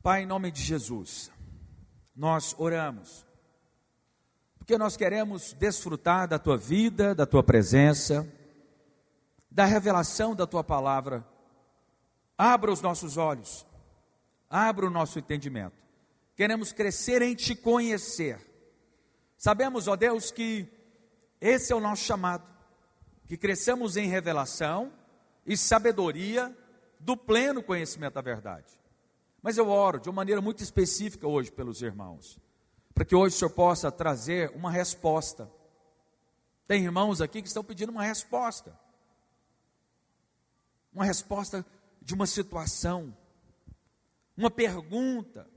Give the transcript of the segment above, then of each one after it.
Pai, em nome de Jesus, nós oramos, porque nós queremos desfrutar da Tua vida, da Tua presença, da revelação da Tua palavra. Abra os nossos olhos, abra o nosso entendimento. Queremos crescer em Te conhecer. Sabemos, ó Deus, que esse é o nosso chamado, que cresçamos em revelação e sabedoria do pleno conhecimento da verdade. Mas eu oro de uma maneira muito específica hoje pelos irmãos, para que hoje o Senhor possa trazer uma resposta. Tem irmãos aqui que estão pedindo uma resposta de uma situação, uma pergunta.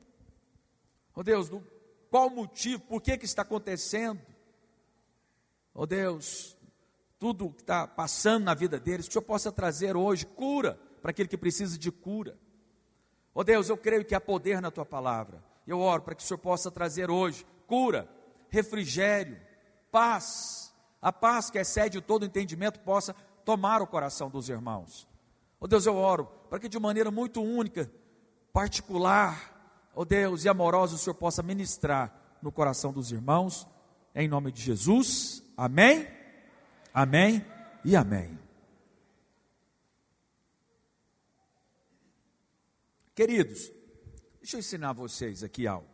Oh Deus, qual o motivo, por que está acontecendo? Oh Deus, tudo que está passando na vida deles, que o Senhor possa trazer hoje cura para aquele que precisa de cura. Oh Deus, eu creio que há poder na Tua palavra. Eu oro para que o Senhor possa trazer hoje cura, refrigério, paz. A paz que excede todo entendimento possa tomar o coração dos irmãos. Oh Deus, eu oro para que de maneira muito única, particular, oh Deus, e amorosa, o Senhor possa ministrar no coração dos irmãos. Em nome de Jesus. Amém, amém e amém. Queridos, deixa eu ensinar vocês aqui algo.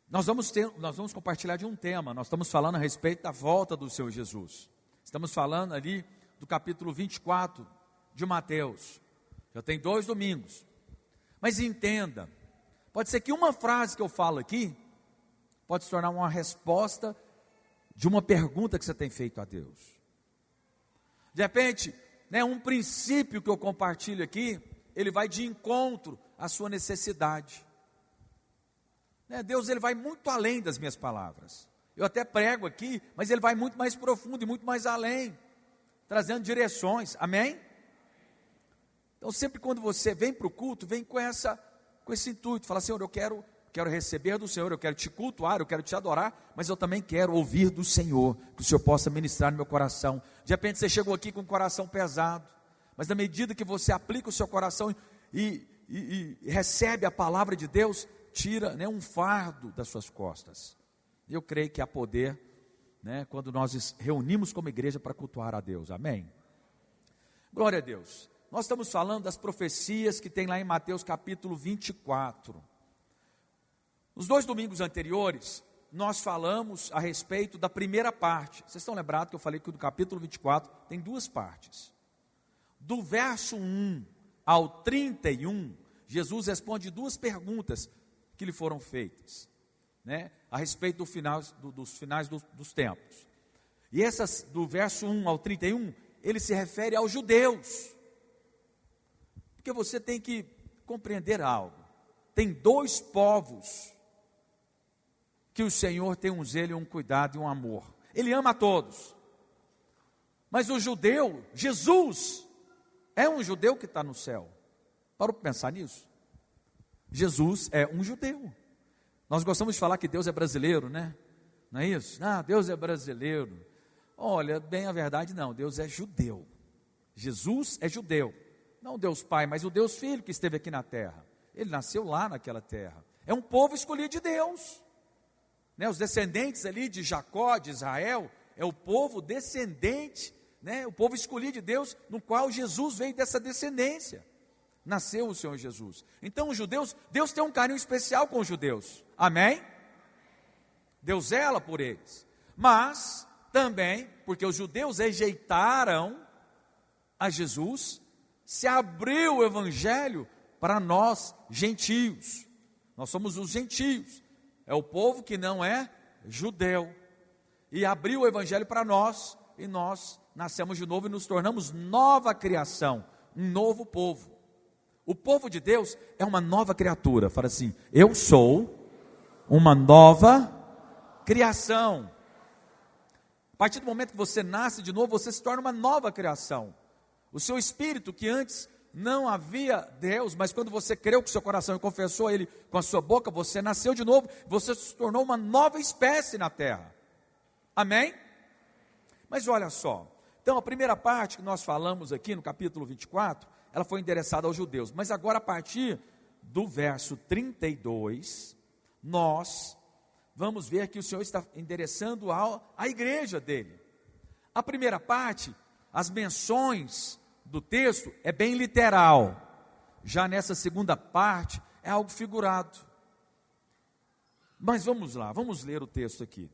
Nós vamos compartilhar de um tema. Nós estamos falando a respeito da volta do Senhor Jesus. Estamos falando ali do capítulo 24 de Mateus. Já tem 2 domingos. Mas entenda, pode ser que uma frase que eu falo aqui pode se tornar uma resposta de uma pergunta que você tem feito a Deus. De repente, um princípio que eu compartilho aqui, ele vai de encontro à sua necessidade. Deus, ele vai muito além das minhas palavras. Eu até prego aqui, mas ele vai muito mais profundo e muito mais além, trazendo direções, amém? Então sempre quando você vem para o culto, vem com esse intuito, fala: Senhor, eu quero receber do Senhor, eu quero te cultuar, eu quero te adorar, mas eu também quero ouvir do Senhor, que o Senhor possa ministrar no meu coração. De repente você chegou aqui com o coração pesado, mas na medida que você aplica o seu coração e recebe a palavra de Deus, tira um fardo das suas costas. Eu creio que há poder, quando nós reunimos como igreja para cultuar a Deus, amém? Glória a Deus. Nós estamos falando das profecias que tem lá em Mateus capítulo 24. Nos 2 domingos anteriores, nós falamos a respeito da primeira parte. Vocês estão lembrados que eu falei que do capítulo 24 tem 2 partes. Do verso 1 ao 31, Jesus responde 2 perguntas que lhe foram feitas, a respeito dos finais dos tempos. E essas, do verso 1 ao 31, ele se refere aos judeus. Porque você tem que compreender algo. Tem 2 povos que o Senhor tem um zelo, um cuidado e um amor. Ele ama a todos. Mas o judeu, Jesus, é um judeu que está no céu. Parou para pensar nisso? Jesus é um judeu. Nós gostamos de falar que Deus é brasileiro, não é isso? Deus é brasileiro. Olha, bem a verdade não, Deus é judeu. Jesus é judeu. Não o Deus Pai, mas o Deus Filho que esteve aqui na terra. Ele nasceu lá naquela terra. É um povo escolhido de Deus. Os descendentes ali de Jacó, de Israel, é o povo descendente, o povo escolhido de Deus, no qual Jesus veio dessa descendência. Nasceu o Senhor Jesus. Então os judeus, Deus tem um carinho especial com os judeus, amém? Deus zela por eles, mas também, porque os judeus rejeitaram a Jesus, se abriu o evangelho para nós gentios. Nós somos os gentios, é o povo que não é judeu, e abriu o evangelho para nós, e nós nascemos de novo e nos tornamos nova criação, um novo povo. O povo de Deus é uma nova criatura. Fala assim: eu sou uma nova criação. A partir do momento que você nasce de novo, você se torna uma nova criação. O seu espírito, que antes não havia Deus, mas quando você creu com o seu coração e confessou Ele com a sua boca, você nasceu de novo, você se tornou uma nova espécie na terra. Amém? Mas olha só, então a primeira parte que nós falamos aqui no capítulo 24, ela foi endereçada aos judeus. Mas agora, a partir do verso 32, nós vamos ver que o Senhor está endereçando à igreja dele. A primeira parte, as menções do texto, é bem literal. Já nessa segunda parte, é algo figurado. Mas vamos lá, vamos ler o texto aqui.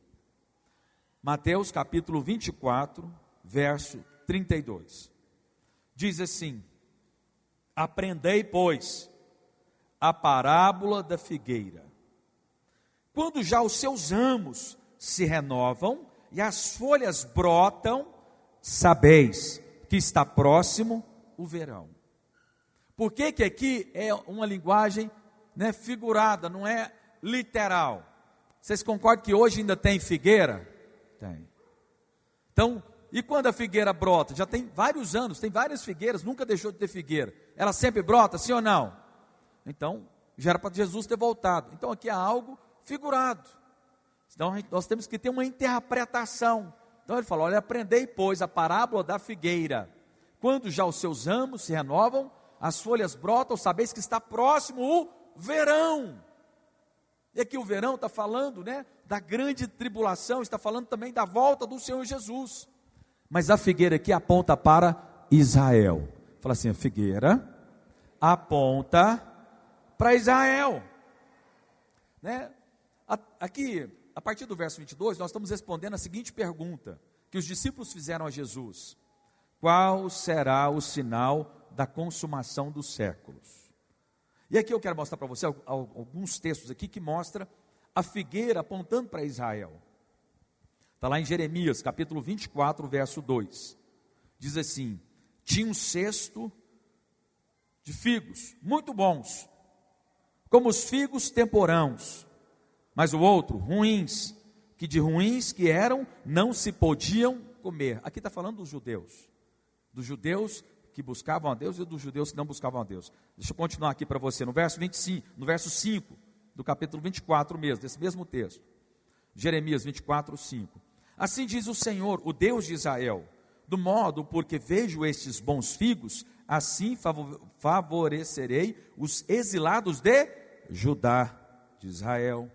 Mateus capítulo 24, verso 32. Diz assim: aprendei, pois, a parábola da figueira. Quando já os seus ramos se renovam e as folhas brotam, sabeis que está próximo o verão. Por que que aqui é uma linguagem, figurada, não é literal? Vocês concordam que hoje ainda tem figueira? Tem. Então, e quando a figueira brota? Já tem vários anos, tem várias figueiras, nunca deixou de ter figueira. Ela sempre brota, sim ou não? Então, já era para Jesus ter voltado. Então aqui é algo figurado. Então nós temos que ter uma interpretação. Então ele fala: olha, aprendei, pois, a parábola da figueira. Quando já os seus ramos se renovam, as folhas brotam, sabeis que está próximo o verão. E aqui o verão está falando, da grande tribulação, está falando também da volta do Senhor Jesus. Mas a figueira aqui aponta para Israel. Fala assim: a figueira aponta para Israel. Aqui, a partir do verso 22, nós estamos respondendo a seguinte pergunta que os discípulos fizeram a Jesus: qual será o sinal da consumação dos séculos? E aqui eu quero mostrar para você alguns textos aqui que mostram a figueira apontando para Israel. Está lá em Jeremias, capítulo 24, verso 2. Diz assim: tinha um cesto de figos, muito bons, como os figos temporãos, mas o outro, ruins, que de ruins que eram, não se podiam comer. Aqui está falando dos judeus que buscavam a Deus e dos judeus que não buscavam a Deus. Deixa eu continuar aqui para você, no verso 25, no verso 5, do capítulo 24 mesmo, desse mesmo texto. Jeremias 24, 5. Assim diz o Senhor, o Deus de Israel: do modo porque vejo estes bons figos, assim favorecerei os exilados de Judá, de Israel,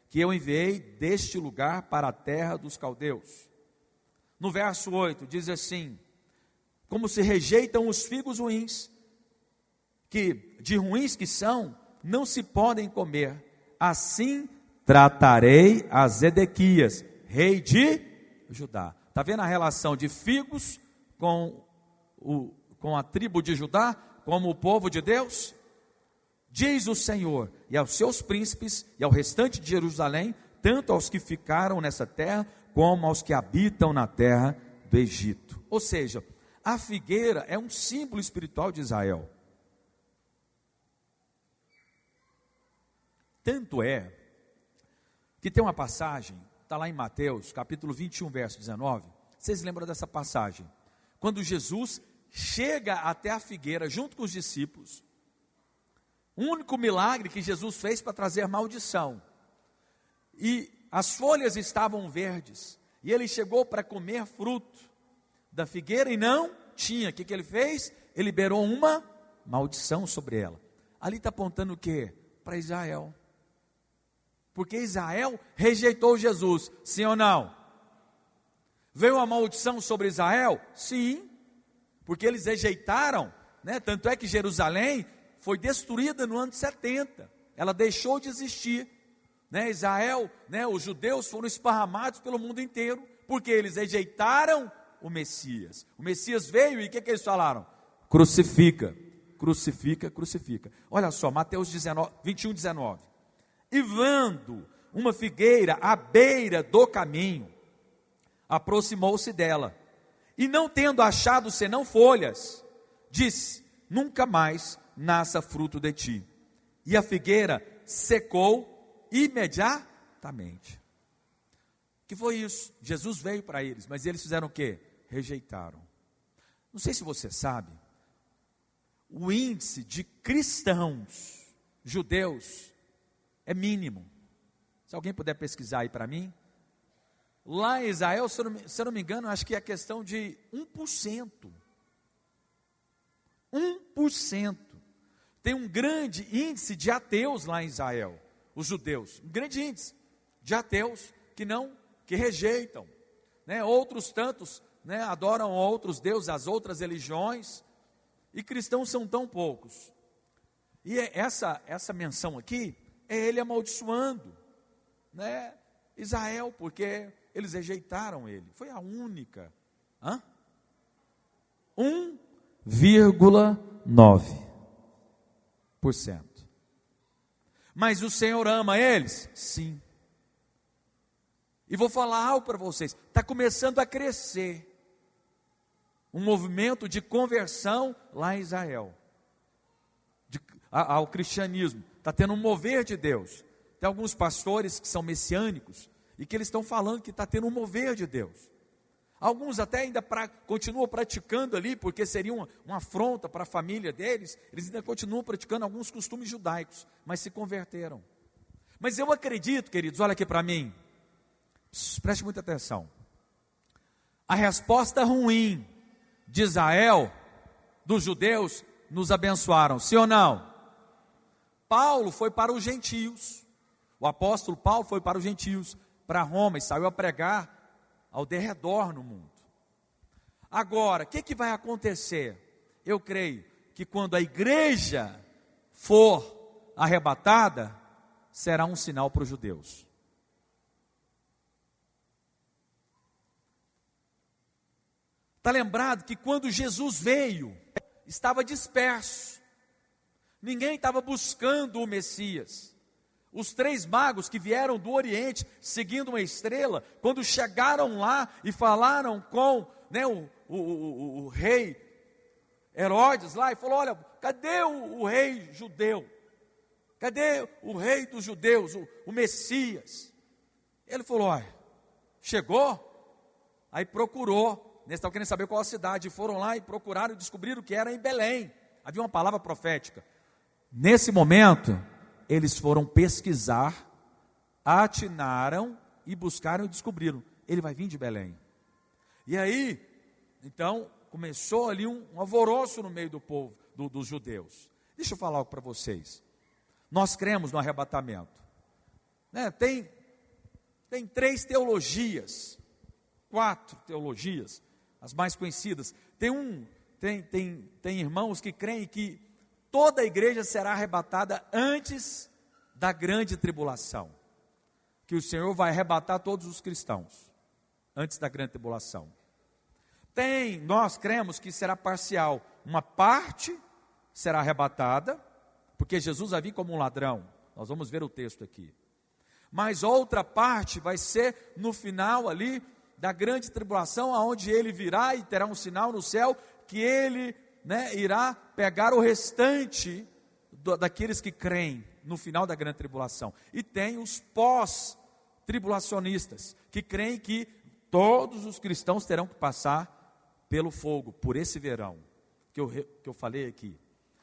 que eu enviei deste lugar para a terra dos caldeus. No verso 8 diz assim: como se rejeitam os figos ruins, que de ruins que são, não se podem comer, assim tratarei a Zedequias, rei de Judá. Está vendo a relação de figos com a tribo de Judá, como o povo de Deus? Diz o Senhor, e aos seus príncipes, e ao restante de Jerusalém, tanto aos que ficaram nessa terra, como aos que habitam na terra do Egito. Ou seja, a figueira é um símbolo espiritual de Israel. Tanto é, que tem uma passagem, está lá em Mateus, capítulo 21, verso 19, vocês lembram dessa passagem? Quando Jesus chega até a figueira, junto com os discípulos, o único milagre que Jesus fez para trazer maldição, e as folhas estavam verdes, e ele chegou para comer fruto da figueira e não tinha. O que ele fez? Ele liberou uma maldição sobre ela. Ali está apontando o quê? Para Israel. Porque Israel rejeitou Jesus, sim ou não? Veio uma maldição sobre Israel? Sim, porque eles rejeitaram, tanto é que Jerusalém foi destruída no ano 70, ela deixou de existir, Israel, os judeus foram esparramados pelo mundo inteiro, porque eles rejeitaram o Messias veio e o que eles falaram? Crucifica, crucifica, crucifica. Olha só, Mateus 21, 19. E vendo uma figueira à beira do caminho, aproximou-se dela, e não tendo achado senão folhas, disse: nunca mais nasça fruto de ti. E a figueira secou imediatamente. Que foi isso? Jesus veio para eles, mas eles fizeram o quê? Rejeitaram. Não sei se você sabe, o índice de cristãos judeus é mínimo. Se alguém puder pesquisar aí para mim, lá em Israel, se eu não me engano, acho que é questão de 1%. 1%. Tem um grande índice de ateus lá em Israel, os judeus. Um grande índice de ateus que rejeitam. Né? Outros tantos, né, adoram outros deuses, as outras religiões. E cristãos são tão poucos. E essa menção aqui é ele amaldiçoando, né, Israel, porque eles rejeitaram ele. Foi a única. 1,9%. Mas o Senhor ama eles? Sim. E vou falar algo para vocês. Está começando a crescer um movimento de conversão lá em Israel. Ao cristianismo. Está tendo um mover de Deus. Tem alguns pastores que são messiânicos e que eles estão falando que está tendo um mover de Deus. Alguns até ainda continuam praticando ali, porque seria uma afronta para a família deles. Eles ainda continuam praticando alguns costumes judaicos, mas se converteram. Mas eu acredito, queridos, olha aqui para mim, preste muita atenção. A resposta ruim de Israel, dos judeus, nos abençoaram, sim ou não? Paulo foi para os gentios, o apóstolo Paulo foi para os gentios, para Roma, e saiu a pregar ao derredor no mundo. Agora, o que vai acontecer? Eu creio que quando a igreja for arrebatada, será um sinal para os judeus. Está lembrado que quando Jesus veio, estava disperso, ninguém estava buscando o Messias. Os 3 magos que vieram do Oriente, seguindo uma estrela, quando chegaram lá e falaram com, né, o rei Herodes lá, e falou: olha, cadê o rei judeu? Cadê o rei dos judeus, o Messias? Ele falou: olha, chegou? Aí procurou, eles estavam querendo saber qual a cidade, foram lá e procuraram e descobriram que era em Belém. Havia uma palavra profética. Nesse momento, eles foram pesquisar, atinaram e buscaram e descobriram: ele vai vir de Belém. E aí, então, começou ali um alvoroço no meio do povo, dos judeus. Deixa eu falar algo para vocês. Nós cremos no arrebatamento, né? Tem 3 teologias, 4 teologias, as mais conhecidas. Tem irmãos que creem que toda a igreja será arrebatada antes da grande tribulação, que o Senhor vai arrebatar todos os cristãos antes da grande tribulação. Nós cremos que será parcial, uma parte será arrebatada, porque Jesus vai vir como um ladrão, nós vamos ver o texto aqui, mas outra parte vai ser no final ali da grande tribulação, aonde ele virá e terá um sinal no céu, que ele, né, irá pegar o restante daqueles que creem no final da grande tribulação. E tem os pós-tribulacionistas, que creem que todos os cristãos terão que passar pelo fogo, por esse verão, que eu falei aqui,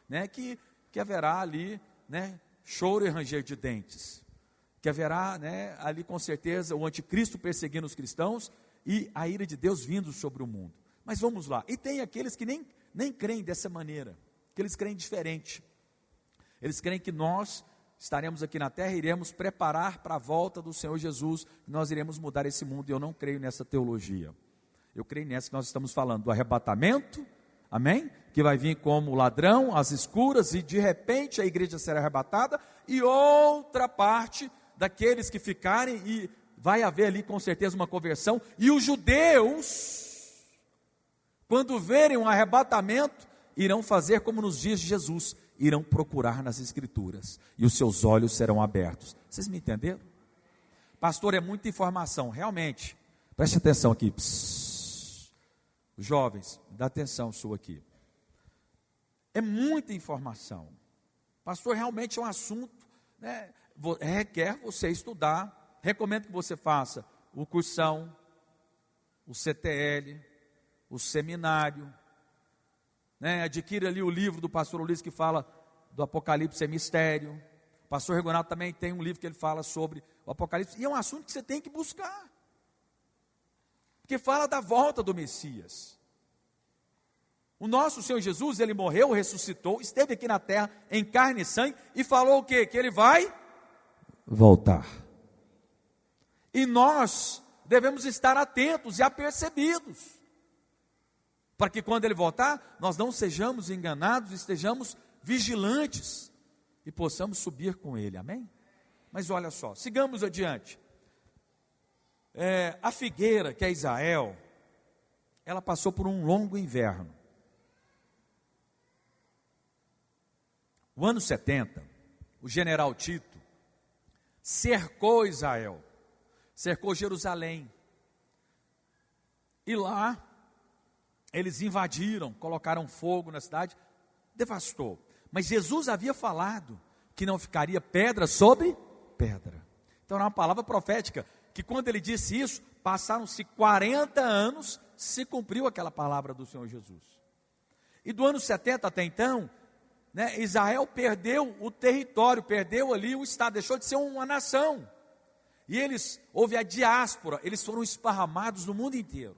né, que haverá ali, né, choro e ranger de dentes, que haverá, né, ali com certeza o anticristo perseguindo os cristãos e a ira de Deus vindo sobre o mundo. Mas vamos lá, e tem aqueles que nem creem dessa maneira, que eles creem diferente. Eles creem que nós estaremos aqui na terra, iremos preparar para a volta do Senhor Jesus, nós iremos mudar esse mundo, e eu não creio nessa teologia. Eu creio nessa que nós estamos falando, do arrebatamento, amém? Que vai vir como ladrão, às escuras, e de repente a igreja será arrebatada, e outra parte daqueles que ficarem, e vai haver ali com certeza uma conversão, e os judeus, quando verem um arrebatamento, irão fazer como nos dias de Jesus, irão procurar nas escrituras, e os seus olhos serão abertos. Vocês me entenderam? Pastor, é muita informação, realmente. Preste atenção aqui. Jovens, dá atenção sua aqui. É muita informação. Pastor, realmente é um assunto, né, requer você estudar. Recomendo que você faça o cursão, o CTL, o seminário, né, adquira ali o livro do pastor Ulisses que fala do Apocalipse e mistério. O pastor Regonaldo também tem um livro que ele fala sobre o Apocalipse, e é um assunto que você tem que buscar, porque fala da volta do Messias. O nosso Senhor Jesus, ele morreu, ressuscitou, esteve aqui na terra em carne e sangue e falou o quê? Que ele vai voltar. E nós devemos estar atentos e apercebidos, para que quando ele voltar, nós não sejamos enganados, estejamos vigilantes e possamos subir com ele, amém? Mas olha só, sigamos adiante. A figueira, que é Israel, ela passou por um longo inverno. O ano 70, o general Tito cercou Israel, cercou Jerusalém, e lá eles invadiram, colocaram fogo na cidade, devastou. Mas Jesus havia falado que não ficaria pedra sobre pedra. Então era uma palavra profética, que quando ele disse isso, passaram-se 40 anos, se cumpriu aquela palavra do Senhor Jesus. E do ano 70 até então, Israel perdeu o território, perdeu ali o estado, deixou de ser uma nação. E houve a diáspora, eles foram esparramados no mundo inteiro.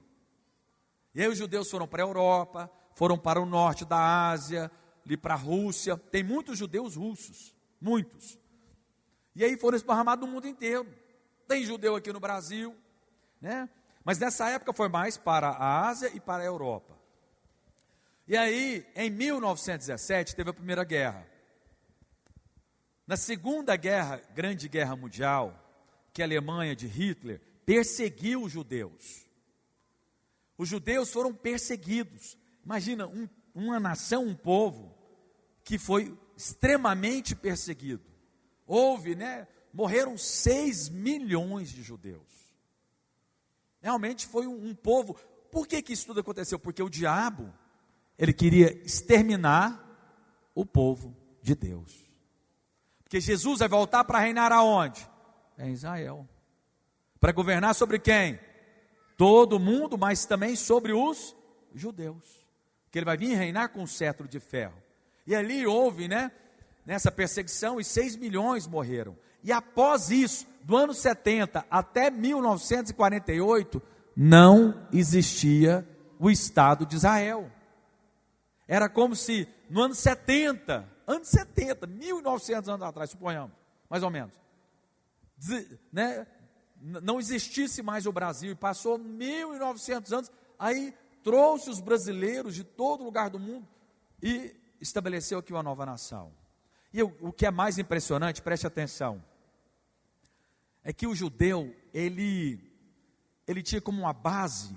E aí os judeus foram para a Europa, foram para o norte da Ásia, ali para a Rússia. Tem muitos judeus russos, muitos. E aí foram esparramados no mundo inteiro. Tem judeu aqui no Brasil, mas nessa época foi mais para a Ásia e para a Europa. E aí, em 1917, teve a Primeira Guerra. Na Segunda Guerra, Grande Guerra Mundial, que a Alemanha de Hitler perseguiu os judeus. Os judeus foram perseguidos. Imagina, uma nação, um povo, que foi extremamente perseguido. Morreram 6 milhões de judeus. Realmente foi um povo. Por que isso tudo aconteceu? Porque o diabo, ele queria exterminar o povo de Deus. Porque Jesus vai voltar para reinar aonde? Em Israel. Para governar sobre quem? Todo mundo, mas também sobre os judeus. Porque ele vai vir reinar com um cetro de ferro. E ali houve, nessa perseguição, e 6 milhões morreram. E após isso, do ano 70 até 1948, não existia o Estado de Israel. Era como se no ano 70, 1900 anos atrás, suponhamos, mais ou menos, não existisse mais o Brasil, e passou 1900 anos, aí trouxe os brasileiros de todo lugar do mundo e estabeleceu aqui uma nova nação. E o que é mais impressionante, preste atenção, é que o judeu, ele tinha como uma base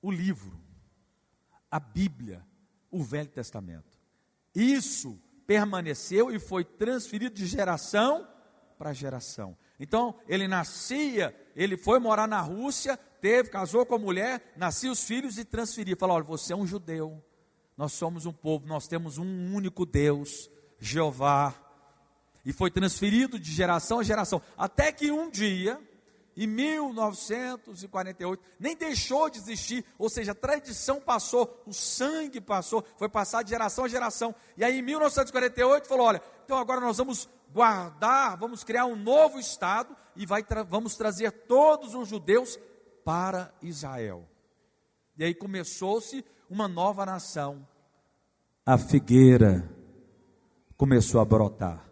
o livro, a Bíblia, o Velho Testamento. Isso permaneceu e foi transferido de geração para geração. Então, ele nascia, ele foi morar na Rússia, casou com a mulher, nascia os filhos e transferia. Falou: olha, você é um judeu, nós somos um povo, nós temos um único Deus, Jeová. E foi transferido de geração a geração, até que um dia, em 1948, nem deixou de existir, ou seja, a tradição passou, o sangue passou, foi passado de geração a geração. E aí em 1948 falou: olha, então agora nós vamos guardar, vamos criar um novo Estado e vamos trazer todos os judeus para Israel. E aí começou-se uma nova nação. A figueira começou a brotar.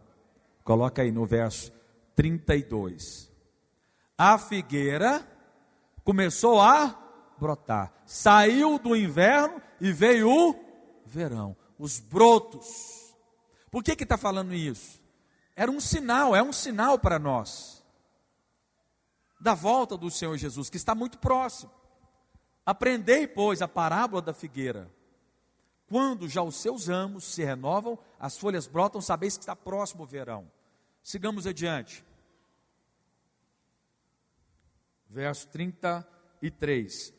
Coloca aí no verso 32. A figueira começou a brotar. Saiu do inverno e veio o verão. Os brotos. Por que está falando isso? Era um sinal, é um sinal para nós. Da volta do Senhor Jesus, que está muito próximo. Aprendei, pois, a parábola da figueira. Quando já os seus ramos se renovam, as folhas brotam, sabeis que está próximo o verão. Sigamos adiante. Verso 33.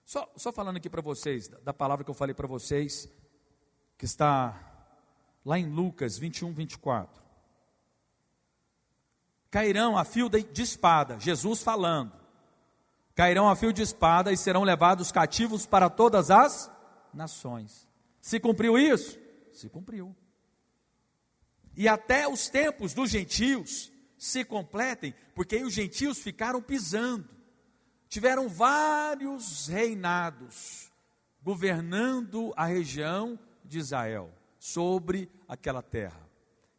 Só falando aqui para vocês, da palavra que eu falei para vocês, que está lá em Lucas 21, 24. Cairão a fio de espada, Jesus falando. Cairão a fio de espada e serão levados cativos para todas as nações. Se cumpriu isso? Se cumpriu. E até os tempos dos gentios se completem, porque aí os gentios ficaram pisando. tiveram vários reinados governando a região de Israel, sobre aquela terra.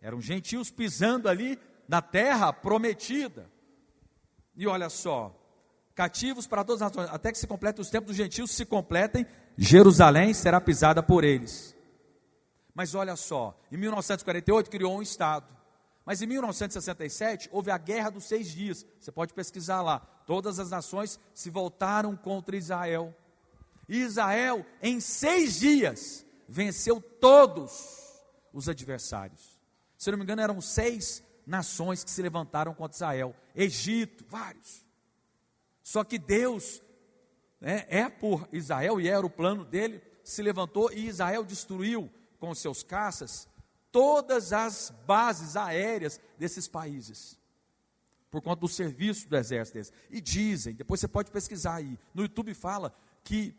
Eram gentios pisando ali na terra prometida. E olha só, cativos para todas as nações, até que se completem os tempos dos gentios, se completem, Jerusalém será pisada por eles. Mas olha só, em 1948 criou um estado, mas em 1967 houve a Guerra dos 6 Dias, você pode pesquisar lá, todas as nações se voltaram contra Israel, e Israel em 6 dias venceu todos os adversários. Se não me engano eram 6 nações que se levantaram contra Israel, Egito, vários. Só que Deus, é por Israel, e era o plano dele, se levantou e Israel destruiu com seus caças todas as bases aéreas desses países, por conta do serviço do exército deles. E dizem, depois você pode pesquisar aí, no YouTube fala que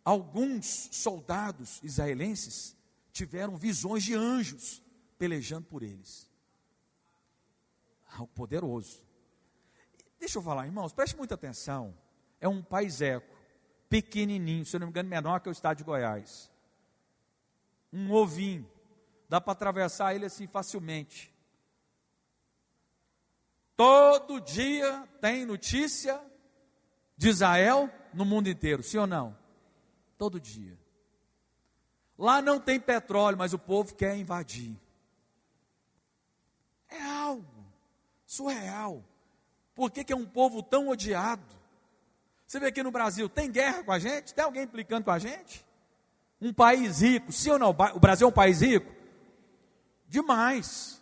alguns soldados israelenses tiveram visões de anjos pelejando por eles. Algo poderoso. Deixa eu falar, irmãos, preste muita atenção. É um paiseco, pequenininho, se eu não me engano, menor que o estado de Goiás. Um ovinho, dá para atravessar ele assim facilmente. Todo dia tem notícia de Israel no mundo inteiro, sim ou não? Todo dia. Lá não tem petróleo, mas o povo quer invadir. É algo surreal. Por que é um povo tão odiado? Você vê aqui no Brasil, tem guerra com a gente? Tem alguém implicando com a gente? Um país rico, sim ou não? O Brasil é um país rico? Demais.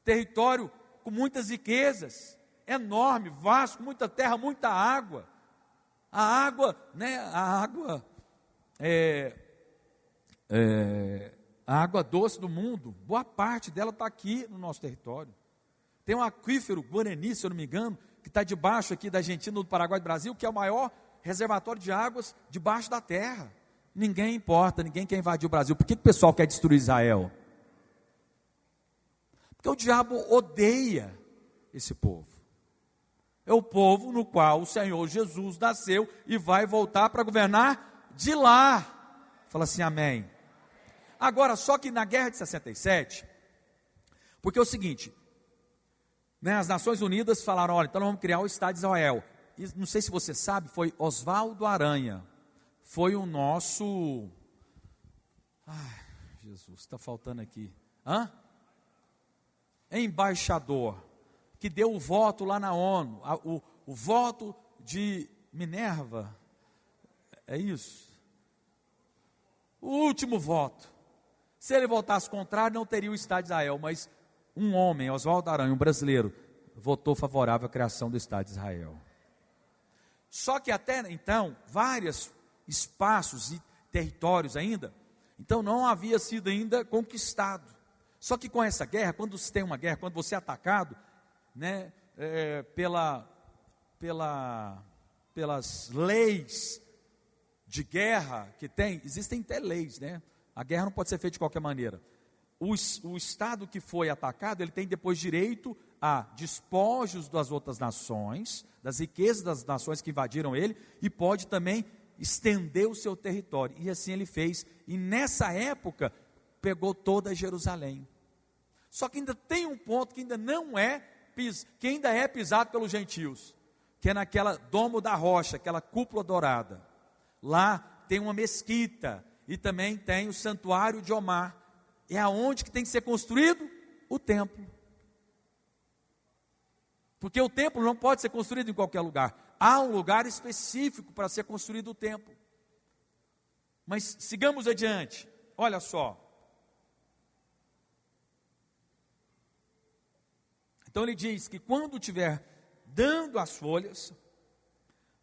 Território com muitas riquezas, enorme, vasto, muita terra, muita água. A água a água doce do mundo, boa parte dela está aqui no nosso território. Tem um aquífero Guarani, se eu não me engano, que está debaixo aqui da Argentina, do Paraguai, do Brasil, que é o maior reservatório de águas debaixo da terra. Ninguém importa, ninguém quer invadir o Brasil. Por que o pessoal quer destruir Israel? Porque o diabo odeia esse povo. É o povo no qual o Senhor Jesus nasceu e vai voltar para governar de lá. Fala assim, amém. Agora, só que na guerra de 67, porque é o seguinte, as Nações Unidas falaram, olha, então nós vamos criar o Estado de Israel. E, não sei se você sabe, foi Oswaldo Aranha, foi o nosso, Jesus, está faltando aqui, embaixador, que deu o voto lá na ONU, o voto de Minerva, é isso? O último voto. Se ele votasse contrário, não teria o Estado de Israel, mas um homem, Oswaldo Aranha, um brasileiro, votou favorável à criação do Estado de Israel. Só que até então, vários espaços e territórios ainda, então não havia sido ainda conquistado. Só que com essa guerra, quando você tem uma guerra, quando você é atacado, pelas leis de guerra que tem, existem até leis, A guerra não pode ser feita de qualquer maneira. O Estado que foi atacado, ele tem depois direito a despojos das outras nações, das riquezas das nações que invadiram ele, e pode também estender o seu território. E assim ele fez, e nessa época, pegou toda Jerusalém. Só que ainda tem um ponto que ainda não é, que ainda é pisado pelos gentios, que é naquela domo da rocha, aquela cúpula dourada. Lá tem uma mesquita, e também tem o santuário de Omar. É aonde que tem que ser construído o templo. Porque o templo não pode ser construído em qualquer lugar. Há um lugar específico para ser construído o templo. Mas sigamos adiante. Olha só. Então ele diz que quando estiver dando as folhas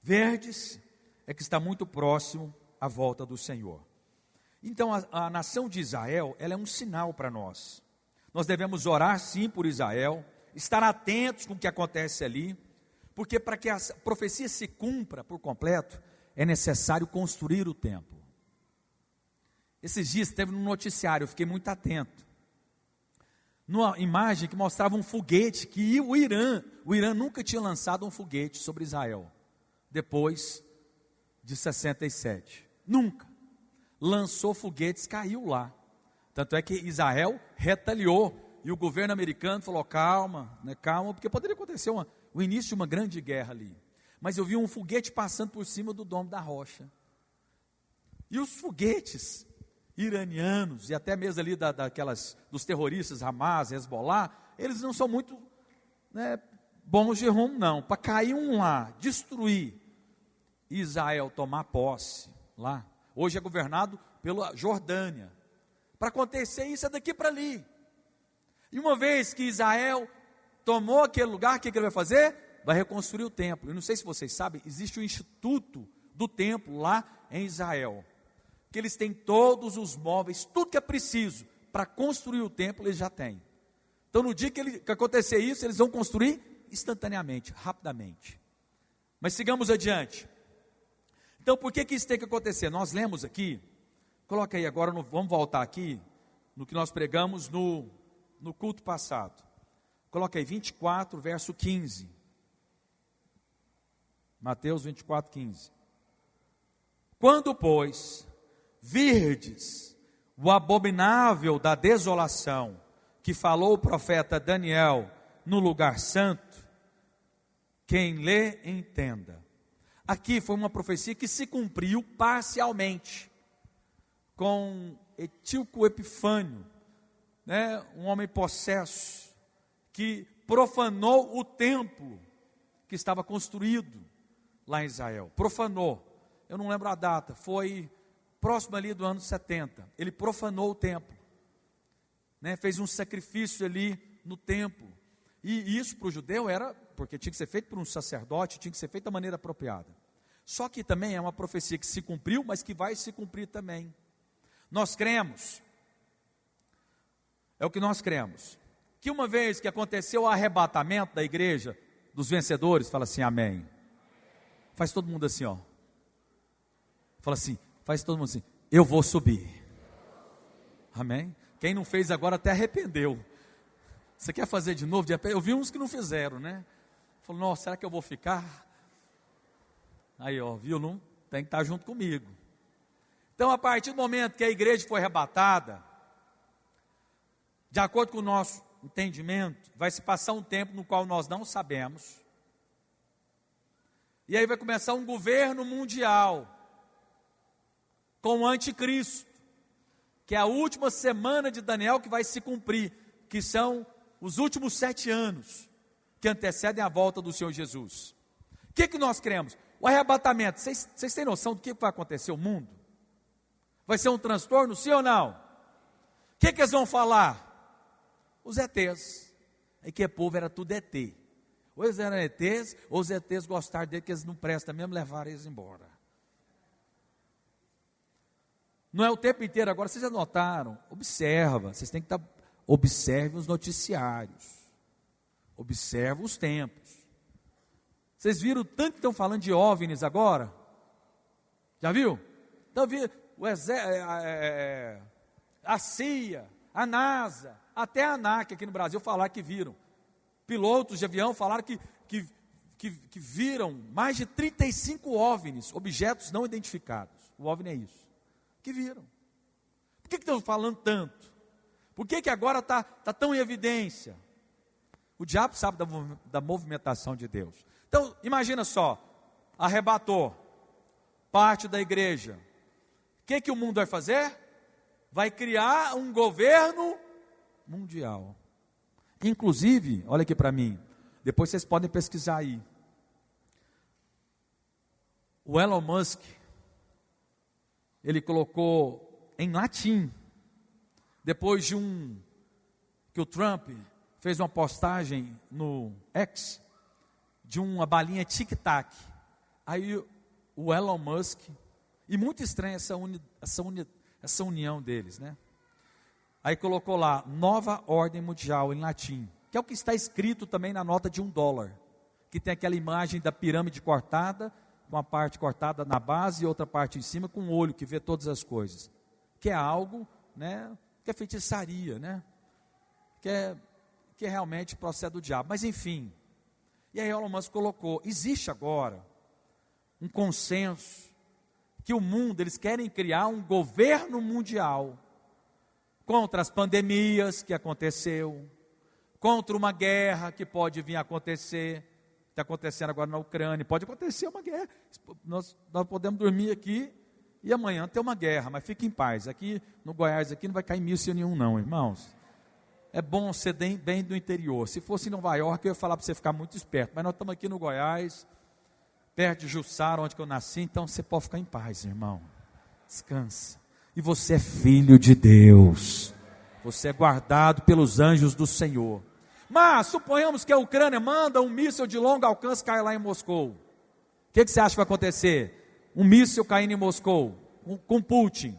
verdes, é que está muito próximo à volta do Senhor. Então a nação de Israel, ela é um sinal para nós. Nós devemos orar sim por Israel, estar atentos com o que acontece ali, porque para que a profecia se cumpra por completo, é necessário construir o templo. Esses dias teve um noticiário, eu fiquei muito atento, numa imagem que mostrava um foguete, que o Irã nunca tinha lançado um foguete sobre Israel. depois de 67. Nunca. Lançou foguetes, caiu lá. Tanto é que Israel retaliou, e o governo americano falou, calma, né, calma, porque poderia acontecer o início de uma grande guerra ali. Mas eu vi um foguete passando por cima do Domo da Rocha. E os foguetes iranianos, e até mesmo ali dos terroristas, Hamas, Hezbollah, eles não são muito, né, bons de rumo não, para cair um lá, destruir, Israel tomar posse lá, hoje é governado pela Jordânia, para acontecer isso é daqui para ali, e uma vez que Israel tomou aquele lugar, o que ele vai fazer? Vai reconstruir o templo. Eu não sei se vocês sabem, existe o Instituto do Templo lá em Israel, que eles têm todos os móveis, tudo que é preciso para construir o templo, eles já têm. Então no dia que acontecer isso, eles vão construir instantaneamente, rapidamente. Mas sigamos adiante. Então por que isso tem que acontecer? Nós lemos aqui, coloca aí agora, vamos voltar aqui, no que nós pregamos no culto passado. Coloca aí 24, verso 15. Mateus 24, 15. Quando, pois, virdes o abominável da desolação, que falou o profeta Daniel no lugar santo, quem lê, entenda. Aqui foi uma profecia que se cumpriu parcialmente, com Etíoco Epifânio, né, um homem possesso, que profanou o templo que estava construído lá em Israel, profanou, eu não lembro a data, foi próximo ali do ano 70, ele profanou o templo, né, fez um sacrifício ali no templo, e isso para o judeu era, porque tinha que ser feito por um sacerdote, tinha que ser feito da maneira apropriada, só que também é uma profecia que se cumpriu, mas que vai se cumprir também, nós cremos, é o que nós cremos, que uma vez que aconteceu o arrebatamento da igreja, dos vencedores, fala assim, amém, faz todo mundo assim, ó, fala assim, faz todo mundo assim, eu vou subir, amém, quem não fez agora até arrependeu, você quer fazer de novo? Eu vi uns que não fizeram, né, falou, nossa, será que eu vou ficar? Aí ó, viu, não, tem que estar junto comigo, então a partir do momento que a igreja foi arrebatada, de acordo com o nosso entendimento, vai se passar um tempo no qual nós não sabemos, e aí vai começar um governo mundial, com o anticristo, que é a última semana de Daniel que vai se cumprir, que são os últimos 7 anos, que antecedem a volta do Senhor Jesus. O que nós cremos? O arrebatamento, vocês têm noção do que vai acontecer no mundo? Vai ser um transtorno, sim ou não? O que eles vão falar? Os ETs, aí que povo era tudo ET, ou eles eram ETs, ou os ETs gostaram dele, que eles não prestam mesmo, levaram eles embora, não é o tempo inteiro, agora vocês já notaram, observa, vocês têm que estar, observe os noticiários, observe os tempos, vocês viram tanto que estão falando de OVNIs agora, já viu? Então o a CIA, a NASA, até a ANAC aqui no Brasil falaram que viram, pilotos de avião falaram que viram mais de 35 OVNIs, objetos não identificados, o OVNI é isso, que viram. Por que estão falando tanto? Por que agora está tão em evidência? O diabo sabe da movimentação de Deus. Então, imagina só, arrebatou parte da igreja, o que o mundo vai fazer? Vai criar um governo mundial. Inclusive, olha aqui para mim, depois vocês podem pesquisar aí. O Elon Musk, ele colocou em latim, depois de que o Trump fez uma postagem no X, de uma balinha tic-tac, aí o Elon Musk, e muito estranha essa união deles, né? Aí colocou lá, nova ordem mundial em latim, que é o que está escrito também na nota de $1, que tem aquela imagem da pirâmide cortada, uma parte cortada na base e outra parte em cima, com um olho que vê todas as coisas, que é algo, né, que é feitiçaria, né, que realmente procede do diabo, mas enfim, e aí Elon Musk colocou, existe agora um consenso, que o mundo, eles querem criar um governo mundial, contra as pandemias que aconteceu, contra uma guerra que pode vir a acontecer, está acontecendo agora na Ucrânia, pode acontecer uma guerra, nós podemos dormir aqui, e amanhã tem uma guerra, mas fique em paz, aqui no Goiás, aqui não vai cair míssil nenhum não, irmãos. É bom ser bem do interior. Se fosse em Nova York, eu ia falar para você ficar muito esperto. Mas nós estamos aqui no Goiás, perto de Jussara, onde eu nasci. Então você pode ficar em paz, irmão. Descansa. E você é filho de Deus. Você é guardado pelos anjos do Senhor. Mas suponhamos que a Ucrânia manda um míssil de longo alcance cair lá em Moscou. O que você acha que vai acontecer? Um míssil caindo em Moscou, com Putin.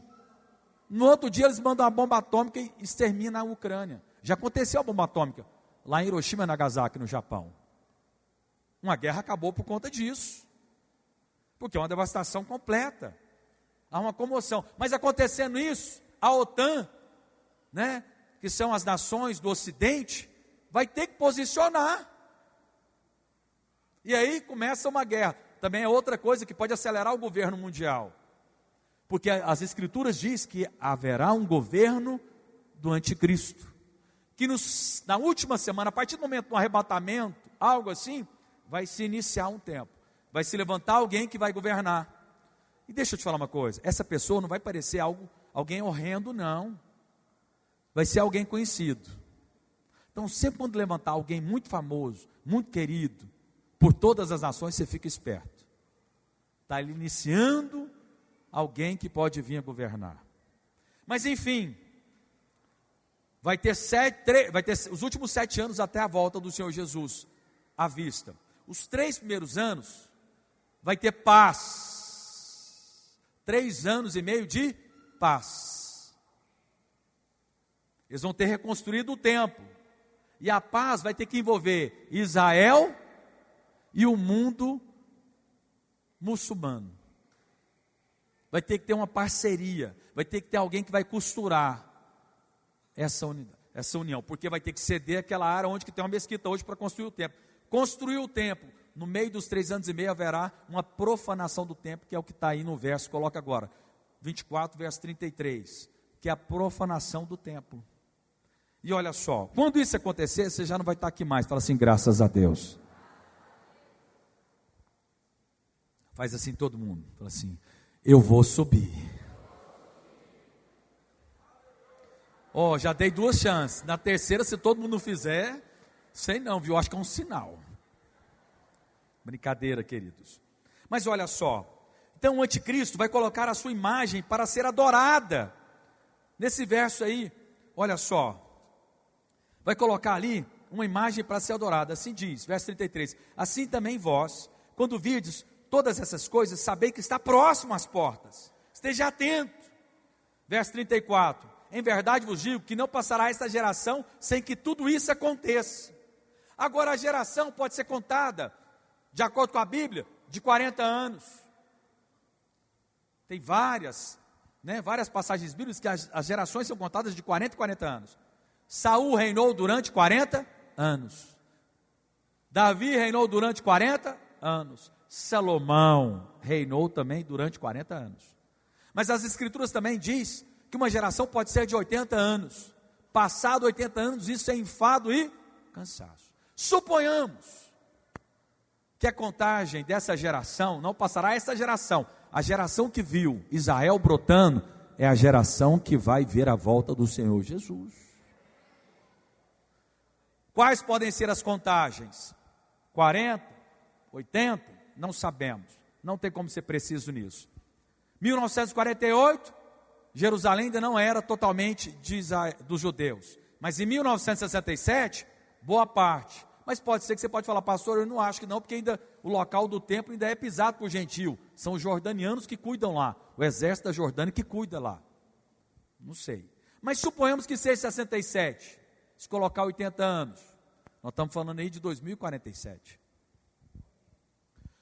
No outro dia eles mandam uma bomba atômica e exterminam a Ucrânia. Já aconteceu a bomba atômica lá em Hiroshima e Nagasaki, no Japão. Uma guerra acabou por conta disso. Porque é uma devastação completa. Há uma comoção. Mas acontecendo isso, a OTAN, né, que são as nações do Ocidente, vai ter que posicionar. E aí começa uma guerra. Também é outra coisa que pode acelerar o governo mundial. Porque as Escrituras dizem que haverá um governo do anticristo. Que na última semana, a partir do momento do arrebatamento, algo assim, vai se iniciar um tempo. Vai se levantar alguém que vai governar. E deixa eu te falar uma coisa, essa pessoa não vai parecer alguém horrendo, não. Vai ser alguém conhecido. Então, sempre quando levantar alguém muito famoso, muito querido, por todas as nações, você fica esperto. Está iniciando alguém que pode vir a governar. Mas enfim, vai ter os últimos 7 anos até a volta do Senhor Jesus à vista. Os 3 primeiros anos vai ter paz. 3 anos e meio de paz. Eles vão ter reconstruído o templo. E a paz vai ter que envolver Israel e o mundo muçulmano. Vai ter que ter uma parceria. Vai ter que ter alguém que vai costurar essa união, porque vai ter que ceder aquela área onde que tem uma mesquita hoje para construir o templo. Construir o templo, no meio dos 3 anos e meio haverá uma profanação do templo, que é o que está aí no verso, coloca agora, 24, verso 33, que é a profanação do templo. E olha só, quando isso acontecer, você já não vai estar aqui mais, fala assim, graças a Deus. Faz assim todo mundo, fala assim, eu vou subir. Já dei 2 chances. Na terceira, se todo mundo fizer, sei não, viu? Acho que é um sinal. Brincadeira, queridos. Mas olha só. Então o anticristo vai colocar a sua imagem para ser adorada. Nesse verso aí, olha só. Vai colocar ali uma imagem para ser adorada. Assim diz, verso 33. Assim também vós, quando virdes todas essas coisas, sabei que está próximo às portas. Esteja atento. Verso 34. Em verdade vos digo que não passará esta geração sem que tudo isso aconteça. Agora a geração pode ser contada, de acordo com a Bíblia, de 40 anos. Tem várias passagens bíblicas que as gerações são contadas de 40 em 40 anos. Saul reinou durante 40 anos. Davi reinou durante 40 anos. Salomão reinou também durante 40 anos. Mas as Escrituras também diz que uma geração pode ser de 80 anos. Passado 80 anos, isso é enfado e cansaço. Suponhamos que a contagem dessa geração não passará essa geração. A geração que viu Israel brotando é a geração que vai ver a volta do Senhor Jesus. Quais podem ser as contagens? 40, 80, não sabemos. Não tem como ser preciso nisso. 1948, Jerusalém ainda não era totalmente dos judeus. Mas em 1967, boa parte. Mas pode ser que você pode falar, pastor, eu não acho que não, porque ainda o local do templo ainda é pisado por gentil. São os jordanianos que cuidam lá. O exército da Jordânia que cuida lá. Não sei. Mas suponhamos que seja 67. Se colocar 80 anos. Nós estamos falando aí de 2047.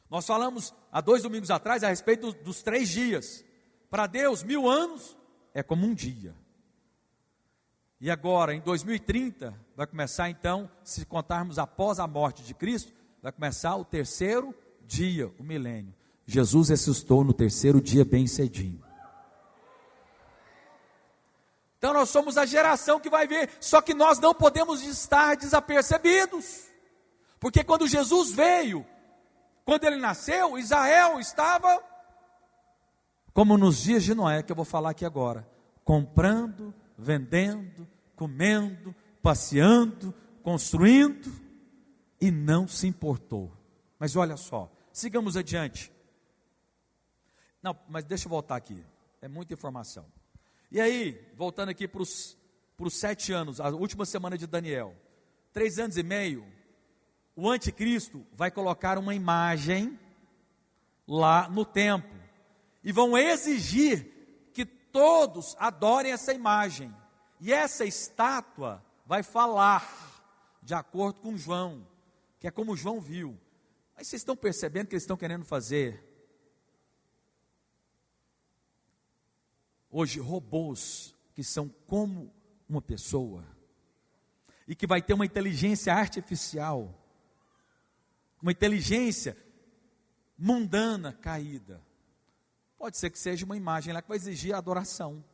Nós falamos há 2 domingos atrás a respeito dos 3 dias. Para Deus, 1000 anos é como um dia. E agora, em 2030, vai começar então, se contarmos após a morte de Cristo, vai começar o 3º dia, o milênio. Jesus ressuscitou no terceiro dia bem cedinho. Então nós somos a geração que vai ver, só que nós não podemos estar desapercebidos, porque quando Jesus veio, quando ele nasceu, Israel estava, como nos dias de Noé, que eu vou falar aqui agora, comprando, vendendo, comendo, passeando, construindo, e não se importou. Mas olha só, sigamos adiante. Não, mas deixa eu voltar aqui, é muita informação. E aí, voltando aqui para os 7 anos, a última semana de Daniel, 3 anos e meio, o anticristo vai colocar uma imagem lá no templo, e vão exigir que todos adorem essa imagem, e essa estátua vai falar, de acordo com João, que é como João viu. Mas vocês estão percebendo que eles estão querendo fazer hoje robôs que são como uma pessoa, e que vai ter uma inteligência artificial, uma inteligência mundana caída. Pode ser que seja uma imagem lá que vai exigir adoração.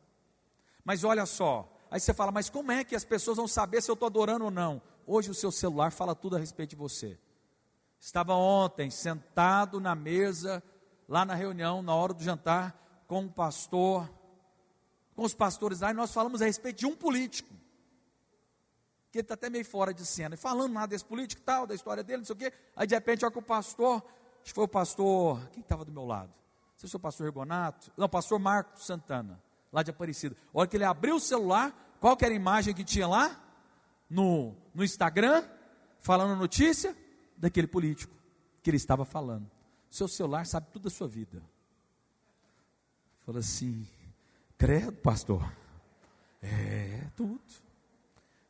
Mas olha só, aí você fala, mas como é que as pessoas vão saber se eu estou adorando ou não? Hoje o seu celular fala tudo a respeito de você. Estava ontem sentado na mesa, lá na reunião, na hora do jantar, com um pastor, com os pastores lá, e nós falamos a respeito de um político, que ele está até meio fora de cena, e falando nada desse político e tal, da história dele, não sei o quê. Aí de repente, olha que o pastor, acho que foi o pastor, quem estava do meu lado? Não sei se foi o pastor Rigonato, não, o pastor Marcos Santana, lá de Aparecida. Olha que ele abriu o celular, qual que era a imagem que tinha lá? No Instagram, falando notícia daquele político, que ele estava falando. Seu celular sabe tudo da sua vida. Fala assim, credo, pastor, tudo,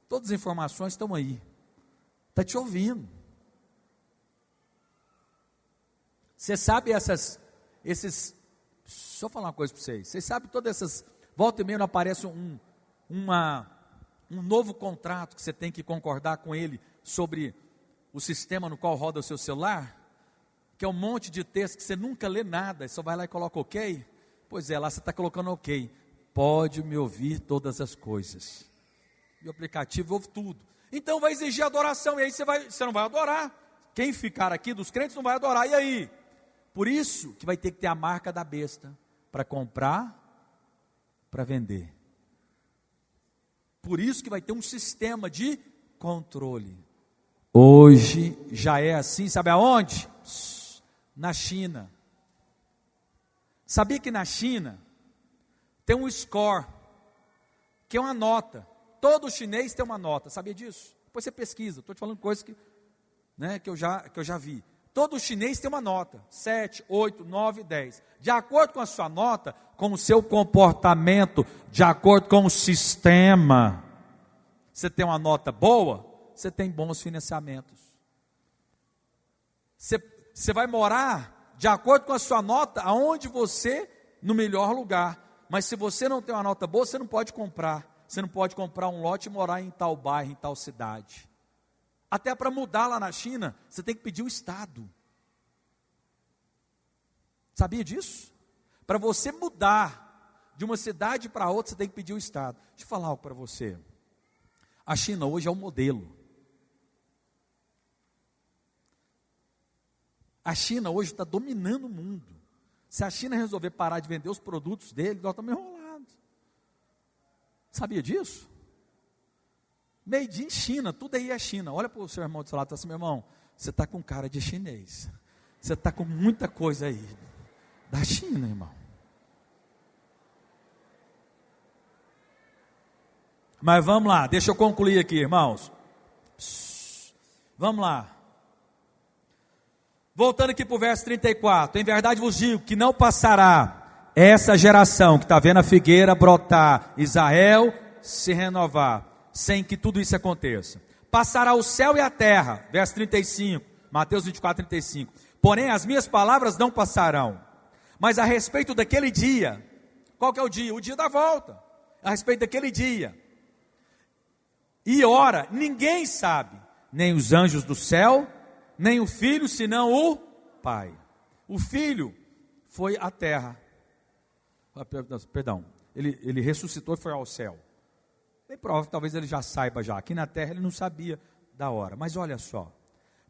todas as informações estão aí, está te ouvindo. Você sabe esses, deixa eu falar uma coisa para vocês, vocês sabem todas essas, volta e meia não aparece um novo contrato que você tem que concordar com ele, sobre o sistema no qual roda o seu celular, que é um monte de texto que você nunca lê nada, só vai lá e coloca ok. Pois é, lá você está colocando ok, pode me ouvir todas as coisas, e o aplicativo ouve tudo. Então vai exigir adoração, e aí você não vai adorar, quem ficar aqui dos crentes não vai adorar, e aí? Por isso que vai ter que ter a marca da besta, para comprar, para vender. Por isso que vai ter um sistema de controle. Hoje já é assim, sabe aonde? Na China. Sabia que na China tem um score, que é uma nota. Todo chinês tem uma nota, sabia disso? Depois você pesquisa, estou te falando coisas que eu já vi. Todo chinês tem uma nota, 7, 8, 9, 10. De acordo com a sua nota, com o seu comportamento, de acordo com o sistema, você tem uma nota boa, você tem bons financiamentos. Você vai morar de acordo com a sua nota, aonde você, no melhor lugar. Mas se você não tem uma nota boa, você não pode comprar. Você não pode comprar um lote e morar em tal bairro, em tal cidade. Até para mudar lá na China, você tem que pedir o Estado. Sabia disso? Para você mudar de uma cidade para outra, você tem que pedir o Estado. Deixa eu falar algo para você. A China hoje é um modelo. A China hoje está dominando o mundo. Se a China resolver parar de vender os produtos dele, nós estamos enrolados. Sabia disso? Made in China, tudo aí é China. Olha para o seu irmão do seu lado e fala assim, meu irmão, você está com cara de chinês. Você está com muita coisa aí da China, irmão. Mas vamos lá, deixa eu concluir aqui, irmãos. Vamos lá. Voltando aqui para o verso 34. Em verdade vos digo que não passará essa geração que está vendo a figueira brotar, Israel se renovar, sem que tudo isso aconteça. Passará o céu e a terra, verso 35, Mateus 24, 35. Porém as minhas palavras não passarão. Mas a respeito daquele dia, qual que é o dia? O dia da volta. A respeito daquele dia e hora, ninguém sabe, nem os anjos do céu, nem o Filho, senão o Pai. O Filho foi à terra. Perdão, ele ressuscitou e foi ao céu. Bem provável que talvez ele já saiba já. Aqui na terra ele não sabia da hora. Mas olha só.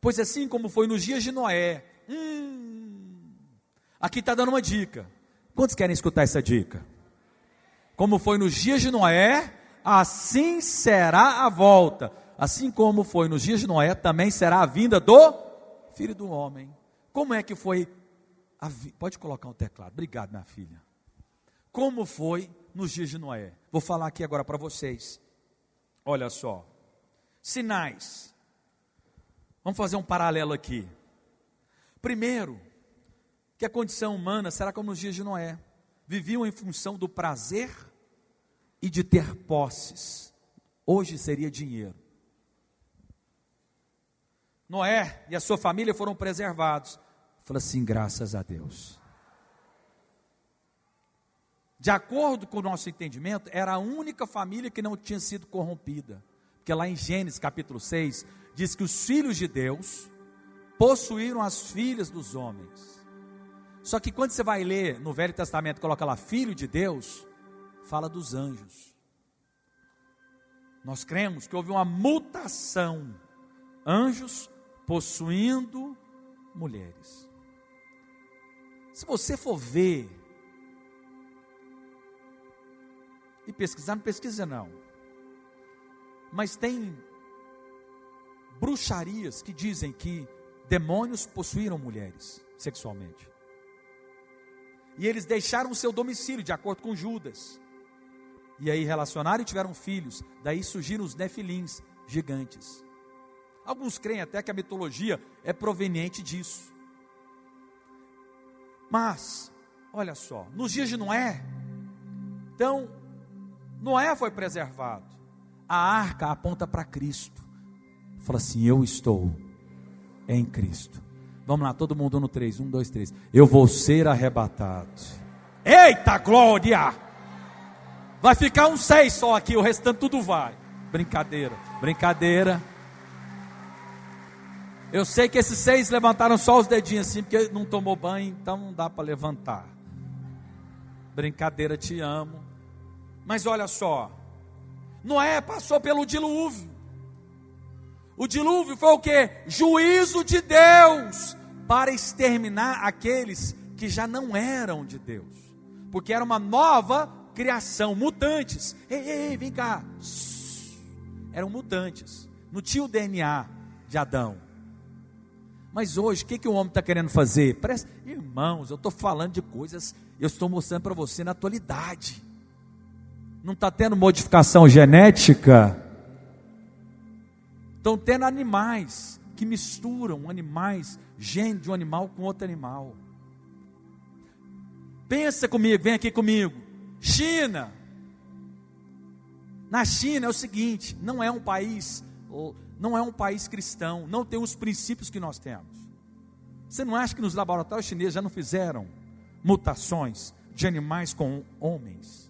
Pois assim como foi nos dias de Noé. Aqui está dando uma dica. Quantos querem escutar essa dica? Como foi nos dias de Noé, assim será a volta. Assim como foi nos dias de Noé, também será a vinda do Filho do Homem. Como é que foi? Pode colocar um teclado. Obrigado, minha filha. Como foi nos dias de Noé? Vou falar aqui agora para vocês. Olha só. Sinais. Vamos fazer um paralelo aqui. Primeiro, que a condição humana será como nos dias de Noé. Viviam em função do prazer e de ter posses. Hoje seria dinheiro. Noé e a sua família foram preservados. Fala assim, graças a Deus. De acordo com o nosso entendimento, era a única família que não tinha sido corrompida. Porque lá em Gênesis capítulo 6, diz que os filhos de Deus possuíram as filhas dos homens. Só que quando você vai ler no Velho Testamento, coloca lá filho de Deus, fala dos anjos. Nós cremos que houve uma mutação. Anjos possuindo mulheres. Se você for ver e pesquisar, não pesquisa não. Mas tem bruxarias que dizem que demônios possuíram mulheres sexualmente. E eles deixaram o seu domicílio, de acordo com Judas. E aí relacionaram e tiveram filhos. Daí surgiram os nefilins, gigantes. Alguns creem até que a mitologia é proveniente disso. Mas, olha só, nos dias de Noé, então, Noé foi preservado. A arca aponta para Cristo. Fala assim, eu estou em Cristo. Vamos lá, todo mundo no 3, 1, 2, 3. Eu vou ser arrebatado. Eita glória! Vai ficar um 6 só aqui, o restante tudo vai. Brincadeira, brincadeira. Eu sei que esses 6 levantaram só os dedinhos assim, porque não tomou banho, então não dá para levantar. Brincadeira, te amo. Mas olha só, Noé passou pelo dilúvio. O dilúvio foi o que? Juízo de Deus, para exterminar aqueles que já não eram de Deus, porque era uma nova criação, mutantes. Ei, vem cá. Eram mutantes, não tinha o DNA de Adão. Mas hoje, o que o homem está querendo fazer? Irmãos, eu estou falando de coisas, eu estou mostrando para você na atualidade. Não está tendo modificação genética? Estão tendo animais que misturam animais, gene de um animal com outro animal. Pensa comigo, vem aqui comigo. China. Na China é o seguinte, não é um país cristão, não tem os princípios que nós temos. Você não acha que nos laboratórios chineses já não fizeram mutações de animais com homens?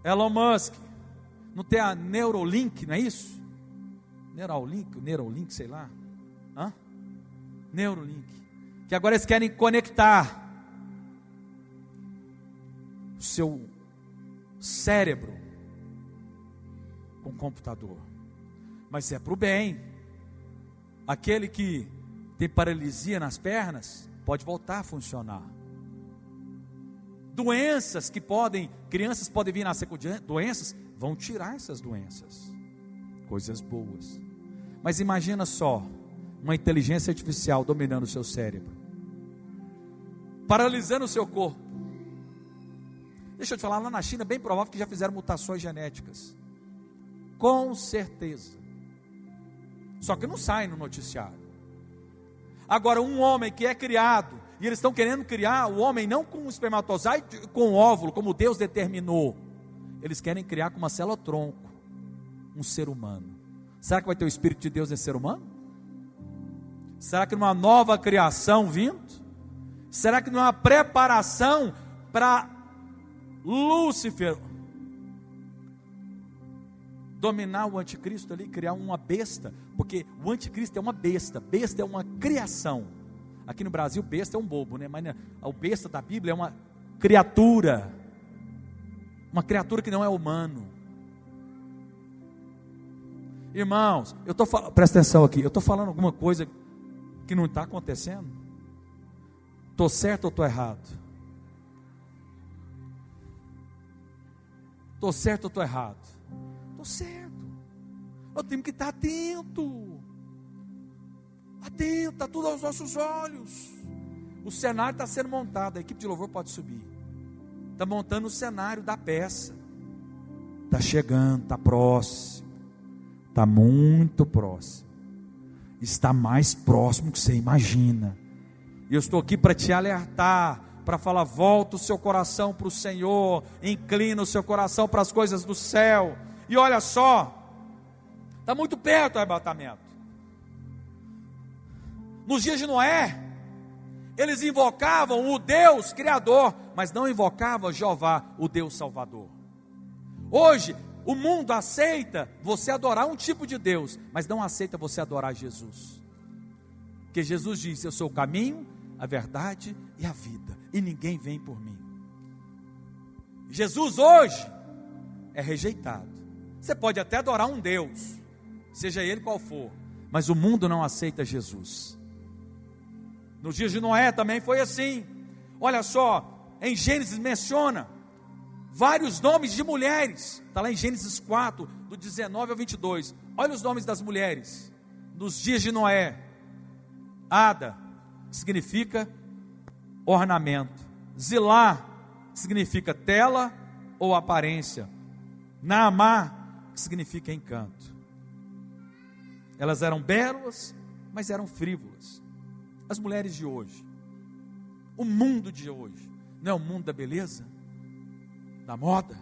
Elon Musk, não tem a Neuralink, não é isso? Neuralink, sei lá. Neuralink. Que agora eles querem conectar o seu cérebro com o computador. Mas é para o bem. Aquele que tem paralisia nas pernas, pode voltar a funcionar. Doenças que crianças podem vir a nascer com doenças, vão tirar essas doenças. Coisas boas. Mas imagina só, uma inteligência artificial dominando o seu cérebro, paralisando o seu corpo. Deixa eu te falar, lá na China, bem provável que já fizeram mutações genéticas. Com certeza. Só que não sai no noticiário. Agora, um homem que é criado, e eles estão querendo criar o homem não com um espermatozoide, com um óvulo, como Deus determinou. Eles querem criar com uma célula-tronco um ser humano. Será que vai ter o Espírito de Deus nesse ser humano? Será que numa nova criação vindo? Será que numa preparação para Lúcifer dominar o anticristo ali, criar uma besta? Porque o anticristo é uma besta, besta é uma criação. Aqui no Brasil, besta é um bobo, né? Mas o besta da Bíblia é uma criatura que não é humano. Irmãos, presta atenção aqui, eu estou falando alguma coisa que não está acontecendo? Estou certo ou estou errado? Estou certo ou estou errado? Estou certo. Nós temos que estar atento, está tudo aos nossos olhos. O cenário está sendo montado, a equipe de louvor pode subir. Está montando o cenário da peça. Está chegando, está próximo. Está muito próximo. Está mais próximo que você imagina. E eu estou aqui para te alertar, para falar: volta o seu coração para o Senhor, inclina o seu coração para as coisas do céu. E olha só, está muito perto o arrebatamento. Nos dias de Noé, eles invocavam o Deus Criador, mas não invocavam Jeová, o Deus Salvador. Hoje, o mundo aceita você adorar um tipo de Deus, mas não aceita você adorar Jesus. Porque Jesus disse: eu sou o caminho, a verdade e a vida, e ninguém vem por mim. Jesus hoje é rejeitado. Você pode até adorar um Deus, seja ele qual for, mas o mundo não aceita Jesus. Nos dias de Noé também foi assim. Olha só, em Gênesis menciona vários nomes de mulheres. Está lá em Gênesis 4, do 19 ao 22. Olha os nomes das mulheres nos dias de Noé. Ada, que significa ornamento. Zilá, que significa tela ou aparência. Naamá, que significa encanto. Elas eram belas, mas eram frívolas. As mulheres de hoje, o mundo de hoje, não é o mundo da beleza, da moda,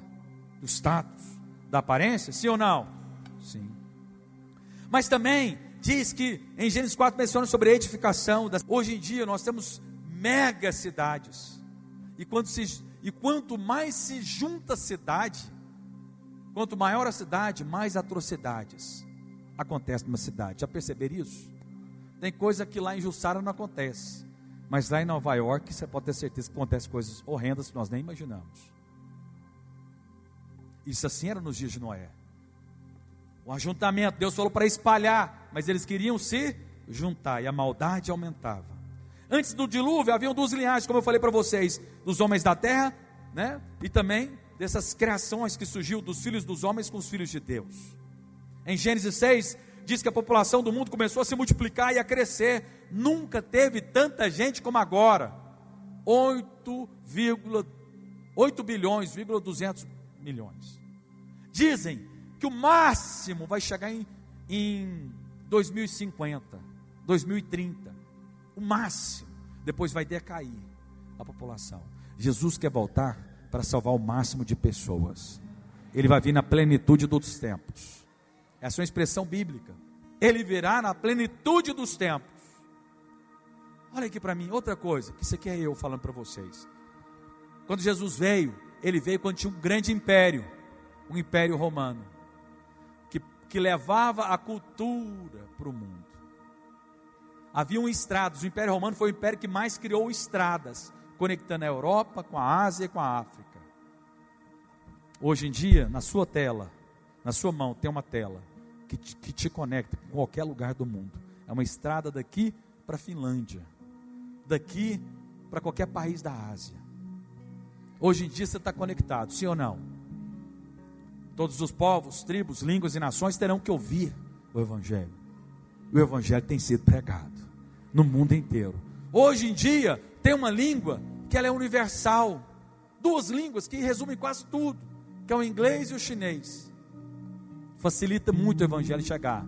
do status, da aparência, sim ou não? Sim. Mas também diz que em Gênesis 4 menciona sobre a edificação. Hoje em dia nós temos mega cidades, e quanto mais se junta a cidade, quanto maior a cidade, mais atrocidades acontecem numa cidade. Já perceberam isso? Tem coisa que lá em Jussara não acontece, mas lá em Nova York você pode ter certeza que acontecem coisas horrendas que nós nem imaginamos. Isso assim era nos dias de Noé. O ajuntamento, Deus falou para espalhar, mas eles queriam se juntar, e a maldade aumentava. Antes do dilúvio haviam duas linhagens, como eu falei para vocês, dos homens da terra, né? E também dessas criações que surgiu dos filhos dos homens com os filhos de Deus. Em Gênesis 6 diz que a população do mundo começou a se multiplicar e a crescer. Nunca teve tanta gente como agora. 8 bilhões, 200 milhões. Dizem que o máximo vai chegar em 2050, 2030. O máximo. Depois vai decair a população. Jesus quer voltar para salvar o máximo de pessoas. Ele vai vir na plenitude dos tempos. Essa é uma expressão bíblica. Ele virá na plenitude dos tempos. Olha aqui para mim, outra coisa, que isso aqui é eu falando para vocês. Quando Jesus veio, ele veio quando tinha um grande império, o Império Romano, que levava a cultura para o mundo. Haviam estradas, o Império Romano foi o império que mais criou estradas, conectando a Europa com a Ásia e com a África. Hoje em dia, na sua tela, na sua mão tem uma tela que te conecta com qualquer lugar do mundo. É uma estrada daqui para a Finlândia, daqui para qualquer país da Ásia. Hoje em dia você está conectado, sim ou não? Todos os povos, tribos, línguas e nações terão que ouvir o Evangelho. O Evangelho tem sido pregado no mundo inteiro. Hoje em dia tem uma língua que ela é universal. Duas línguas que resumem quase tudo, que é o inglês e o chinês. Facilita muito o Evangelho chegar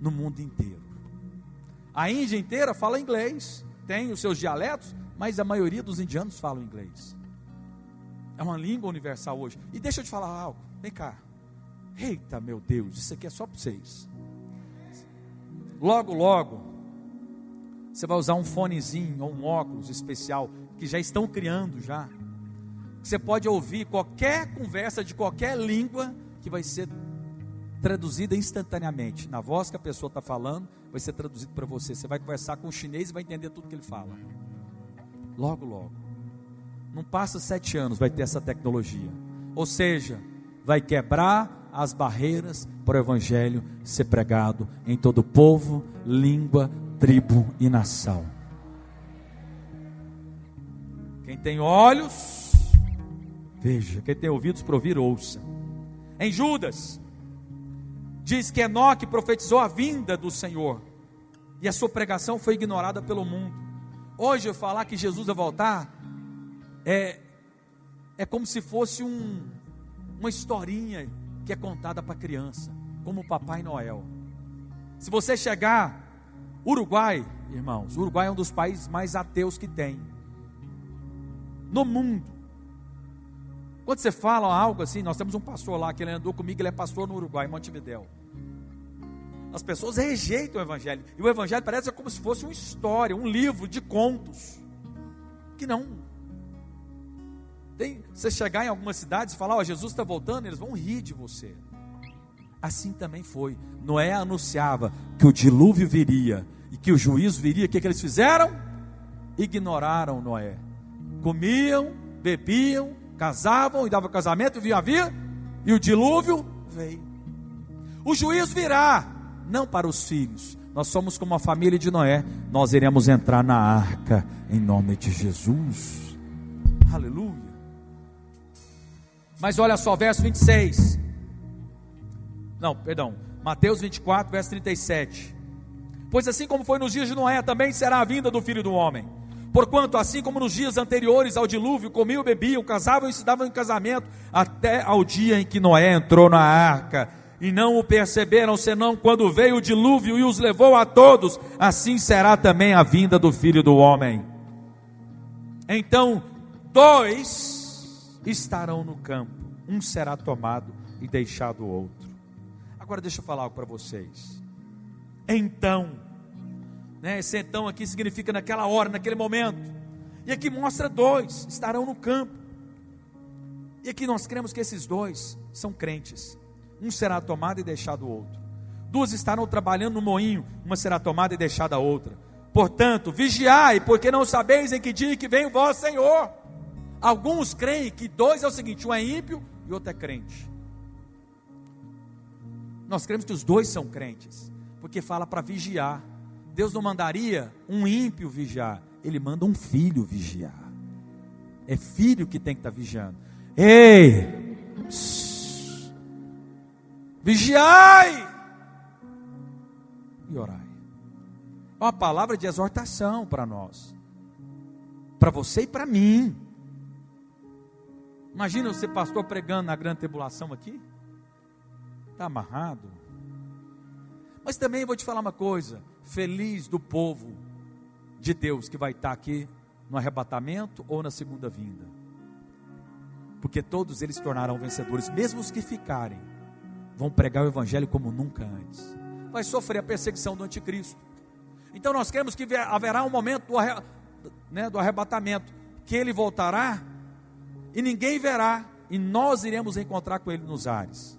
no mundo inteiro. A Índia inteira fala inglês, tem os seus dialetos, mas a maioria dos indianos falam inglês. É uma língua universal hoje. E deixa eu te falar algo, vem cá. Eita, meu Deus, isso aqui é só para vocês. Logo, logo, você vai usar um fonezinho ou um óculos especial, que já estão criando já. Você pode ouvir qualquer conversa de qualquer língua, que vai ser traduzida instantaneamente. Na voz que a pessoa está falando, vai ser traduzido para você. Você vai conversar com o chinês e vai entender tudo que ele fala. Logo, logo. Não passa 7 anos, vai ter essa tecnologia. Ou seja, vai quebrar as barreiras para o evangelho ser pregado em todo povo, língua, tribo e nação. Quem tem olhos, veja. Quem tem ouvidos para ouvir, ouça. Em Judas, diz que Enoque profetizou a vinda do Senhor, e a sua pregação foi ignorada pelo mundo. Hoje eu falar que Jesus vai voltar, é como se fosse uma historinha que é contada para criança, como o Papai Noel. Se você chegar, Uruguai, irmãos, o Uruguai é um dos países mais ateus que tem no mundo. Quando você fala algo assim, nós temos um pastor lá, que ele andou comigo, ele é pastor no Uruguai, em Montevidéu. As pessoas rejeitam o evangelho, e o evangelho parece como se fosse uma história, um livro de contos, que não. Você chegar em algumas cidades e falar, Jesus está voltando, eles vão rir de você. Assim também foi. Noé anunciava que o dilúvio viria, e que o juízo viria. O que eles fizeram? Ignoraram Noé. Comiam, bebiam, casavam e davam casamento, e havia, e o dilúvio veio. O juízo virá, não para os filhos. Nós somos como a família de Noé, nós iremos entrar na arca, em nome de Jesus. Aleluia. Mas olha só, verso 26. Mateus 24, verso 37. Pois assim como foi nos dias de Noé, também será a vinda do Filho do Homem. Porquanto, assim como nos dias anteriores ao dilúvio, comiam, bebiam, casavam e se davam em casamento, até ao dia em que Noé entrou na arca, e não o perceberam, senão quando veio o dilúvio e os levou a todos, assim será também a vinda do Filho do Homem. Então, 2 estarão no campo, um será tomado e deixado o outro. Agora deixa eu falar algo para vocês. Então, esse então aqui significa naquela hora, naquele momento. E aqui mostra 2 estarão no campo. E aqui nós cremos que esses 2 são crentes. Um será tomado e deixado o outro. 2 estarão trabalhando no moinho, uma será tomada e deixada a outra. Portanto, vigiai, porque não sabeis em que dia que vem o vosso Senhor. Alguns creem que 2 é o seguinte, um é ímpio e outro é crente. Nós cremos que os 2 são crentes, porque fala para vigiar. Deus não mandaria um ímpio vigiar, Ele manda um filho vigiar. É filho que tem que estar vigiando. Ei, vigiai e orai. É uma palavra de exortação para nós, para você e para mim. Imagina você, pastor, pregando na grande tribulação aqui. Está amarrado. Mas também vou te falar uma coisa. Feliz do povo de Deus que vai estar aqui no arrebatamento ou na segunda vinda. Porque todos eles se tornarão vencedores. Mesmo os que ficarem, vão pregar o evangelho como nunca antes. Vai sofrer a perseguição do anticristo. Então nós cremos que haverá um momento do arrebatamento, que ele voltará e ninguém verá, e nós iremos encontrar com ele nos ares.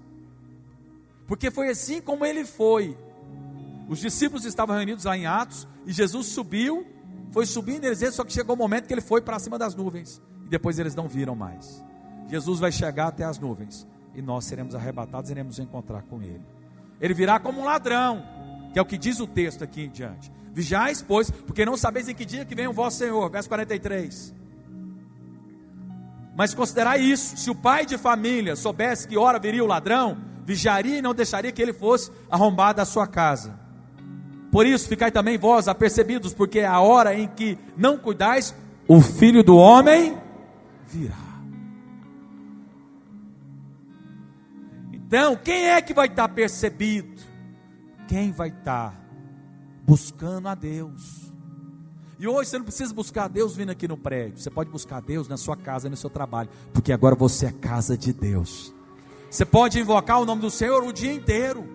Porque foi assim como ele foi. Os discípulos estavam reunidos lá em Atos, e Jesus subiu, foi subindo eles, só que chegou o momento que ele foi para cima das nuvens, e depois eles não viram mais. Jesus vai chegar até as nuvens, e nós seremos arrebatados e iremos encontrar com ele. Ele virá como um ladrão, que é o que diz o texto aqui em diante. Vigiais, pois, porque não sabeis em que dia que vem o vosso Senhor. Verso 43. Mas considerai isso: se o pai de família soubesse que hora viria o ladrão, vigiaria e não deixaria que ele fosse arrombado a sua casa. Por isso, ficai também vós apercebidos, porque é a hora em que não cuidais, o Filho do Homem virá. Então, quem é que vai estar percebido? Quem vai estar buscando a Deus. E hoje você não precisa buscar a Deus vindo aqui no prédio. Você pode buscar a Deus na sua casa, no seu trabalho, porque agora você é casa de Deus. Você pode invocar o nome do Senhor o dia inteiro.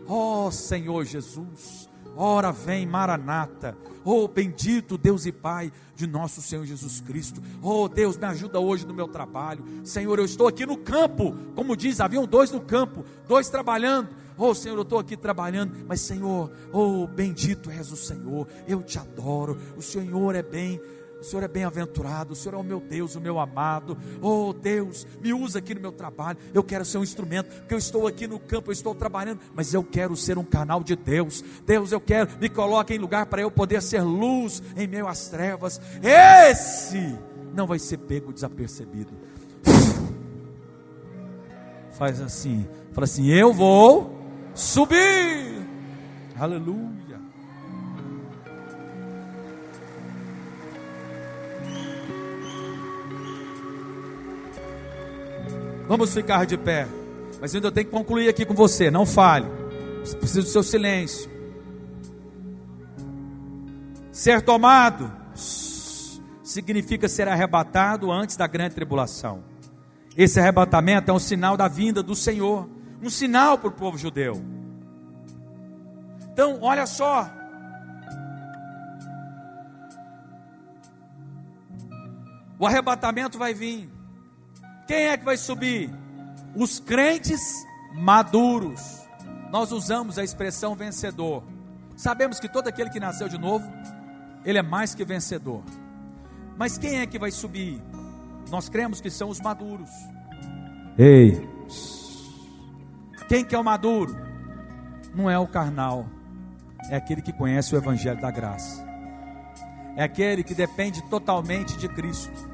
Oh Senhor Jesus, ora vem Maranata. Oh bendito Deus e Pai de nosso Senhor Jesus Cristo. Oh Deus, me ajuda hoje no meu trabalho. Senhor, eu estou aqui no campo. Como diz, haviam 2 no campo, 2 trabalhando. Oh Senhor, eu estou aqui trabalhando, mas Senhor, oh bendito és o Senhor, eu te adoro, o Senhor é bem-aventurado, o Senhor é o meu Deus, o meu amado. Oh Deus, me usa aqui no meu trabalho, eu quero ser um instrumento, porque eu estou aqui no campo, eu estou trabalhando, mas eu quero ser um canal de Deus. Deus, eu quero, me coloque em lugar para eu poder ser luz em meio às trevas. Esse não vai ser pego desapercebido. Faz assim, fala assim: eu vou subir. Aleluia. Vamos ficar de pé, mas ainda tenho que concluir aqui com você. Não fale, preciso do seu silêncio. Ser tomado significa ser arrebatado antes da grande tribulação. Esse arrebatamento é um sinal da vinda do Senhor, um sinal para o povo judeu. Então, olha só, o arrebatamento vai vir. Quem é que vai subir? Os crentes maduros. Nós usamos a expressão vencedor. Sabemos que todo aquele que nasceu de novo, ele é mais que vencedor. Mas quem é que vai subir? Nós cremos que são os maduros. Ei, quem que é o maduro? Não é o carnal, é aquele que conhece o evangelho da graça, é aquele que depende totalmente de Cristo,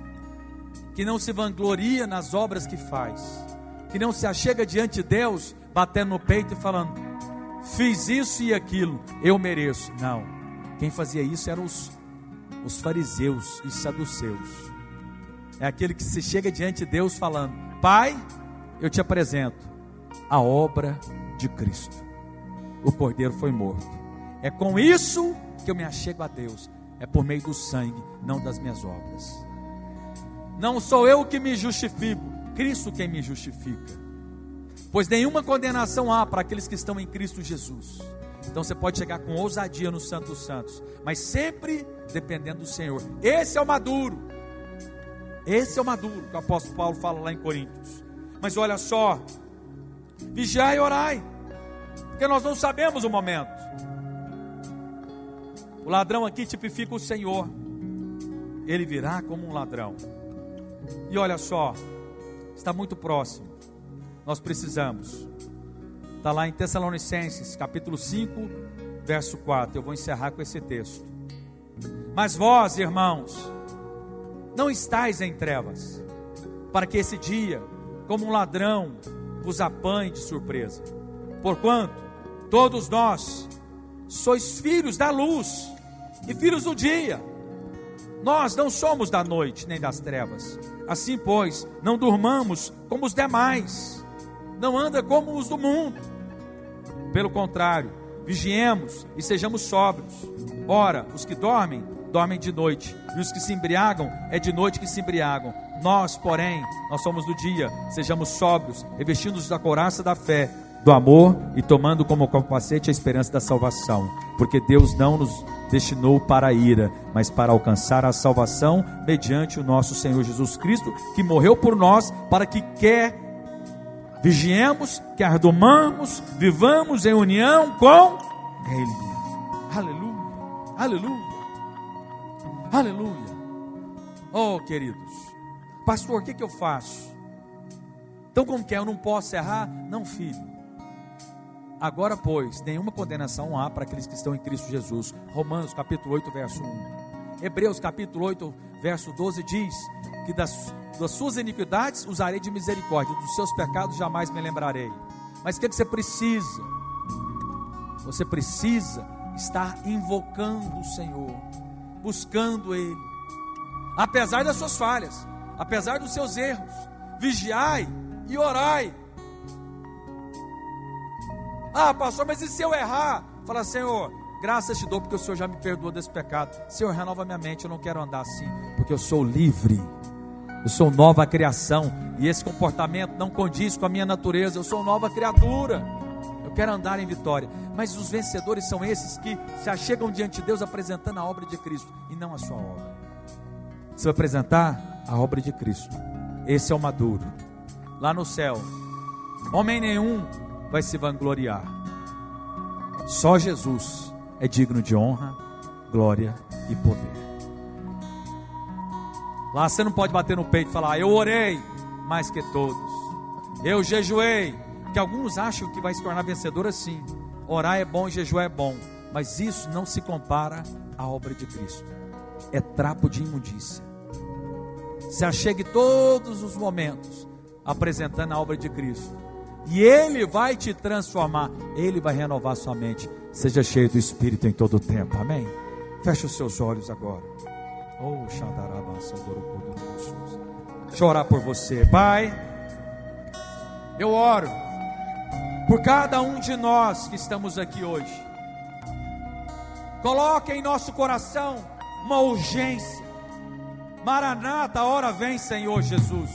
que não se vangloria nas obras que faz, que não se achega diante de Deus batendo no peito e falando: fiz isso e aquilo, eu mereço. Não, quem fazia isso eram os fariseus e saduceus. É aquele que se chega diante de Deus falando: Pai, eu te apresento a obra de Cristo, o Cordeiro foi morto, é com isso que eu me achego a Deus, é por meio do sangue, não das minhas obras. Não sou eu que me justifico, Cristo quem me justifica. Pois nenhuma condenação há para aqueles que estão em Cristo Jesus. Então você pode chegar com ousadia no Santo dos Santos, mas sempre dependendo do Senhor. Esse é o maduro. Esse é o maduro que o apóstolo Paulo fala lá em Coríntios. Mas olha só, vigiai e orai, porque nós não sabemos o momento. O ladrão aqui tipifica o Senhor. Ele virá como um ladrão. E olha só, está muito próximo. Nós precisamos. Está lá em Tessalonicenses, capítulo 5, verso 4. Eu vou encerrar com esse texto. Mas vós, irmãos, não estáis em trevas, para que esse dia, como um ladrão, vos apanhe de surpresa. Porquanto todos nós sois filhos da luz e filhos do dia. Nós não somos da noite nem das trevas. Assim, pois, não durmamos como os demais, não anda como os do mundo. Pelo contrário, vigiemos e sejamos sóbrios. Ora, os que dormem, dormem de noite, e os que se embriagam, é de noite que se embriagam. Nós, porém, nós somos do dia, sejamos sóbrios, revestindo-nos da couraça da fé, do amor e tomando como capacete a esperança da salvação. Porque Deus não nos destinou para a ira, mas para alcançar a salvação mediante o nosso Senhor Jesus Cristo, que morreu por nós, para que quer vigiemos, quer dormamos, vivamos em união com Ele. Aleluia, aleluia, aleluia. Oh queridos, pastor, o que eu faço? Então como que é? Eu não posso errar? Não, filho. Agora, pois, nenhuma condenação há para aqueles que estão em Cristo Jesus. Romanos capítulo 8, verso 1. Hebreus capítulo 8, verso 12 diz que das suas iniquidades usarei de misericórdia, dos seus pecados jamais me lembrarei. Mas o que você precisa? Você precisa estar invocando o Senhor, buscando Ele, apesar das suas falhas, apesar dos seus erros. Vigiai e orai. Ah, pastor, mas e se eu errar? Fala: Senhor, graças te dou porque o Senhor já me perdoou desse pecado. Senhor, renova minha mente, eu não quero andar assim, porque eu sou livre, eu sou nova criação, e esse comportamento não condiz com a minha natureza. Eu sou nova criatura, eu quero andar em vitória. Mas os vencedores são esses que se achegam diante de Deus apresentando a obra de Cristo e não a sua obra. Você vai apresentar a obra de Cristo. Esse é o maduro. Lá no céu, homem nenhum vai se vangloriar. Só Jesus é digno de honra, glória e poder. Lá você não pode bater no peito e falar: eu orei mais que todos, eu jejuei. Que alguns acham que vai se tornar vencedor assim. Orar é bom, jejuar é bom, mas isso não se compara à obra de Cristo. É trapo de imundícia. Se achegue todos os momentos apresentando a obra de Cristo, e Ele vai te transformar, Ele vai renovar sua mente. Seja cheio do Espírito em todo o tempo, amém? Feche os seus olhos agora. Deixa eu orar por você. Pai, eu oro por cada um de nós que estamos aqui hoje. Coloque em nosso coração uma urgência. Maranata, a hora vem, Senhor Jesus.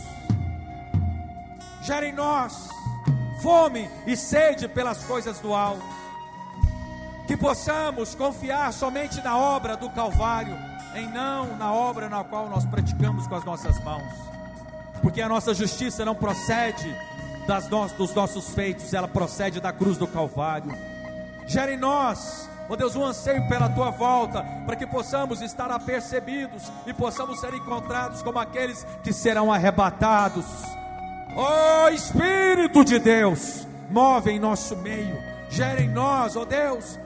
Gere em nós fome e sede pelas coisas do alto. Que possamos confiar somente na obra do Calvário, em não na obra na qual nós praticamos com as nossas mãos. Porque a nossa justiça não procede dos nossos feitos, ela procede da cruz do Calvário. Gera em nós, ó Deus, um anseio pela tua volta, para que possamos estar apercebidos e possamos ser encontrados como aqueles que serão arrebatados. Ó Espírito de Deus, move em nosso meio, gera em nós, ó Deus,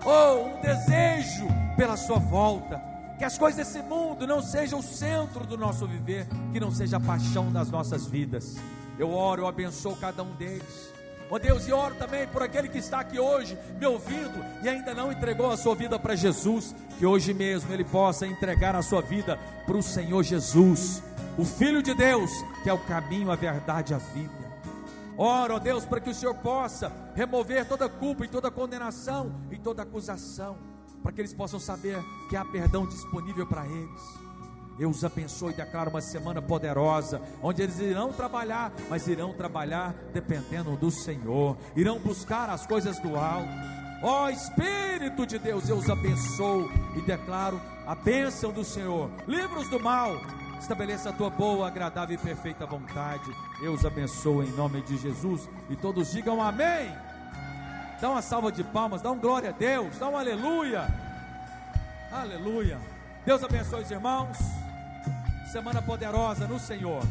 um desejo pela sua volta. Que as coisas desse mundo não sejam o centro do nosso viver, que não seja a paixão das nossas vidas. Eu oro, eu abençoo cada um deles, ó Deus, e oro também por aquele que está aqui hoje me ouvindo e ainda não entregou a sua vida para Jesus. Que hoje mesmo ele possa entregar a sua vida para o Senhor Jesus, o Filho de Deus, que é o caminho, a verdade e a vida. Oro, ó Deus, para que o Senhor possa remover toda culpa e toda condenação e toda acusação, para que eles possam saber que há perdão disponível para eles. Eu os abençoo e declaro uma semana poderosa, onde eles irão trabalhar, mas irão trabalhar dependendo do Senhor, irão buscar as coisas do alto. Ó Espírito de Deus, eu os abençoo e declaro a bênção do Senhor. Livra-os do mal, estabeleça a tua boa, agradável e perfeita vontade. Eu os abençoo em nome de Jesus, e todos digam amém. Dá uma salva de palmas, dá um glória a Deus, dá um aleluia. Aleluia. Deus abençoe os irmãos. Semana poderosa no Senhor.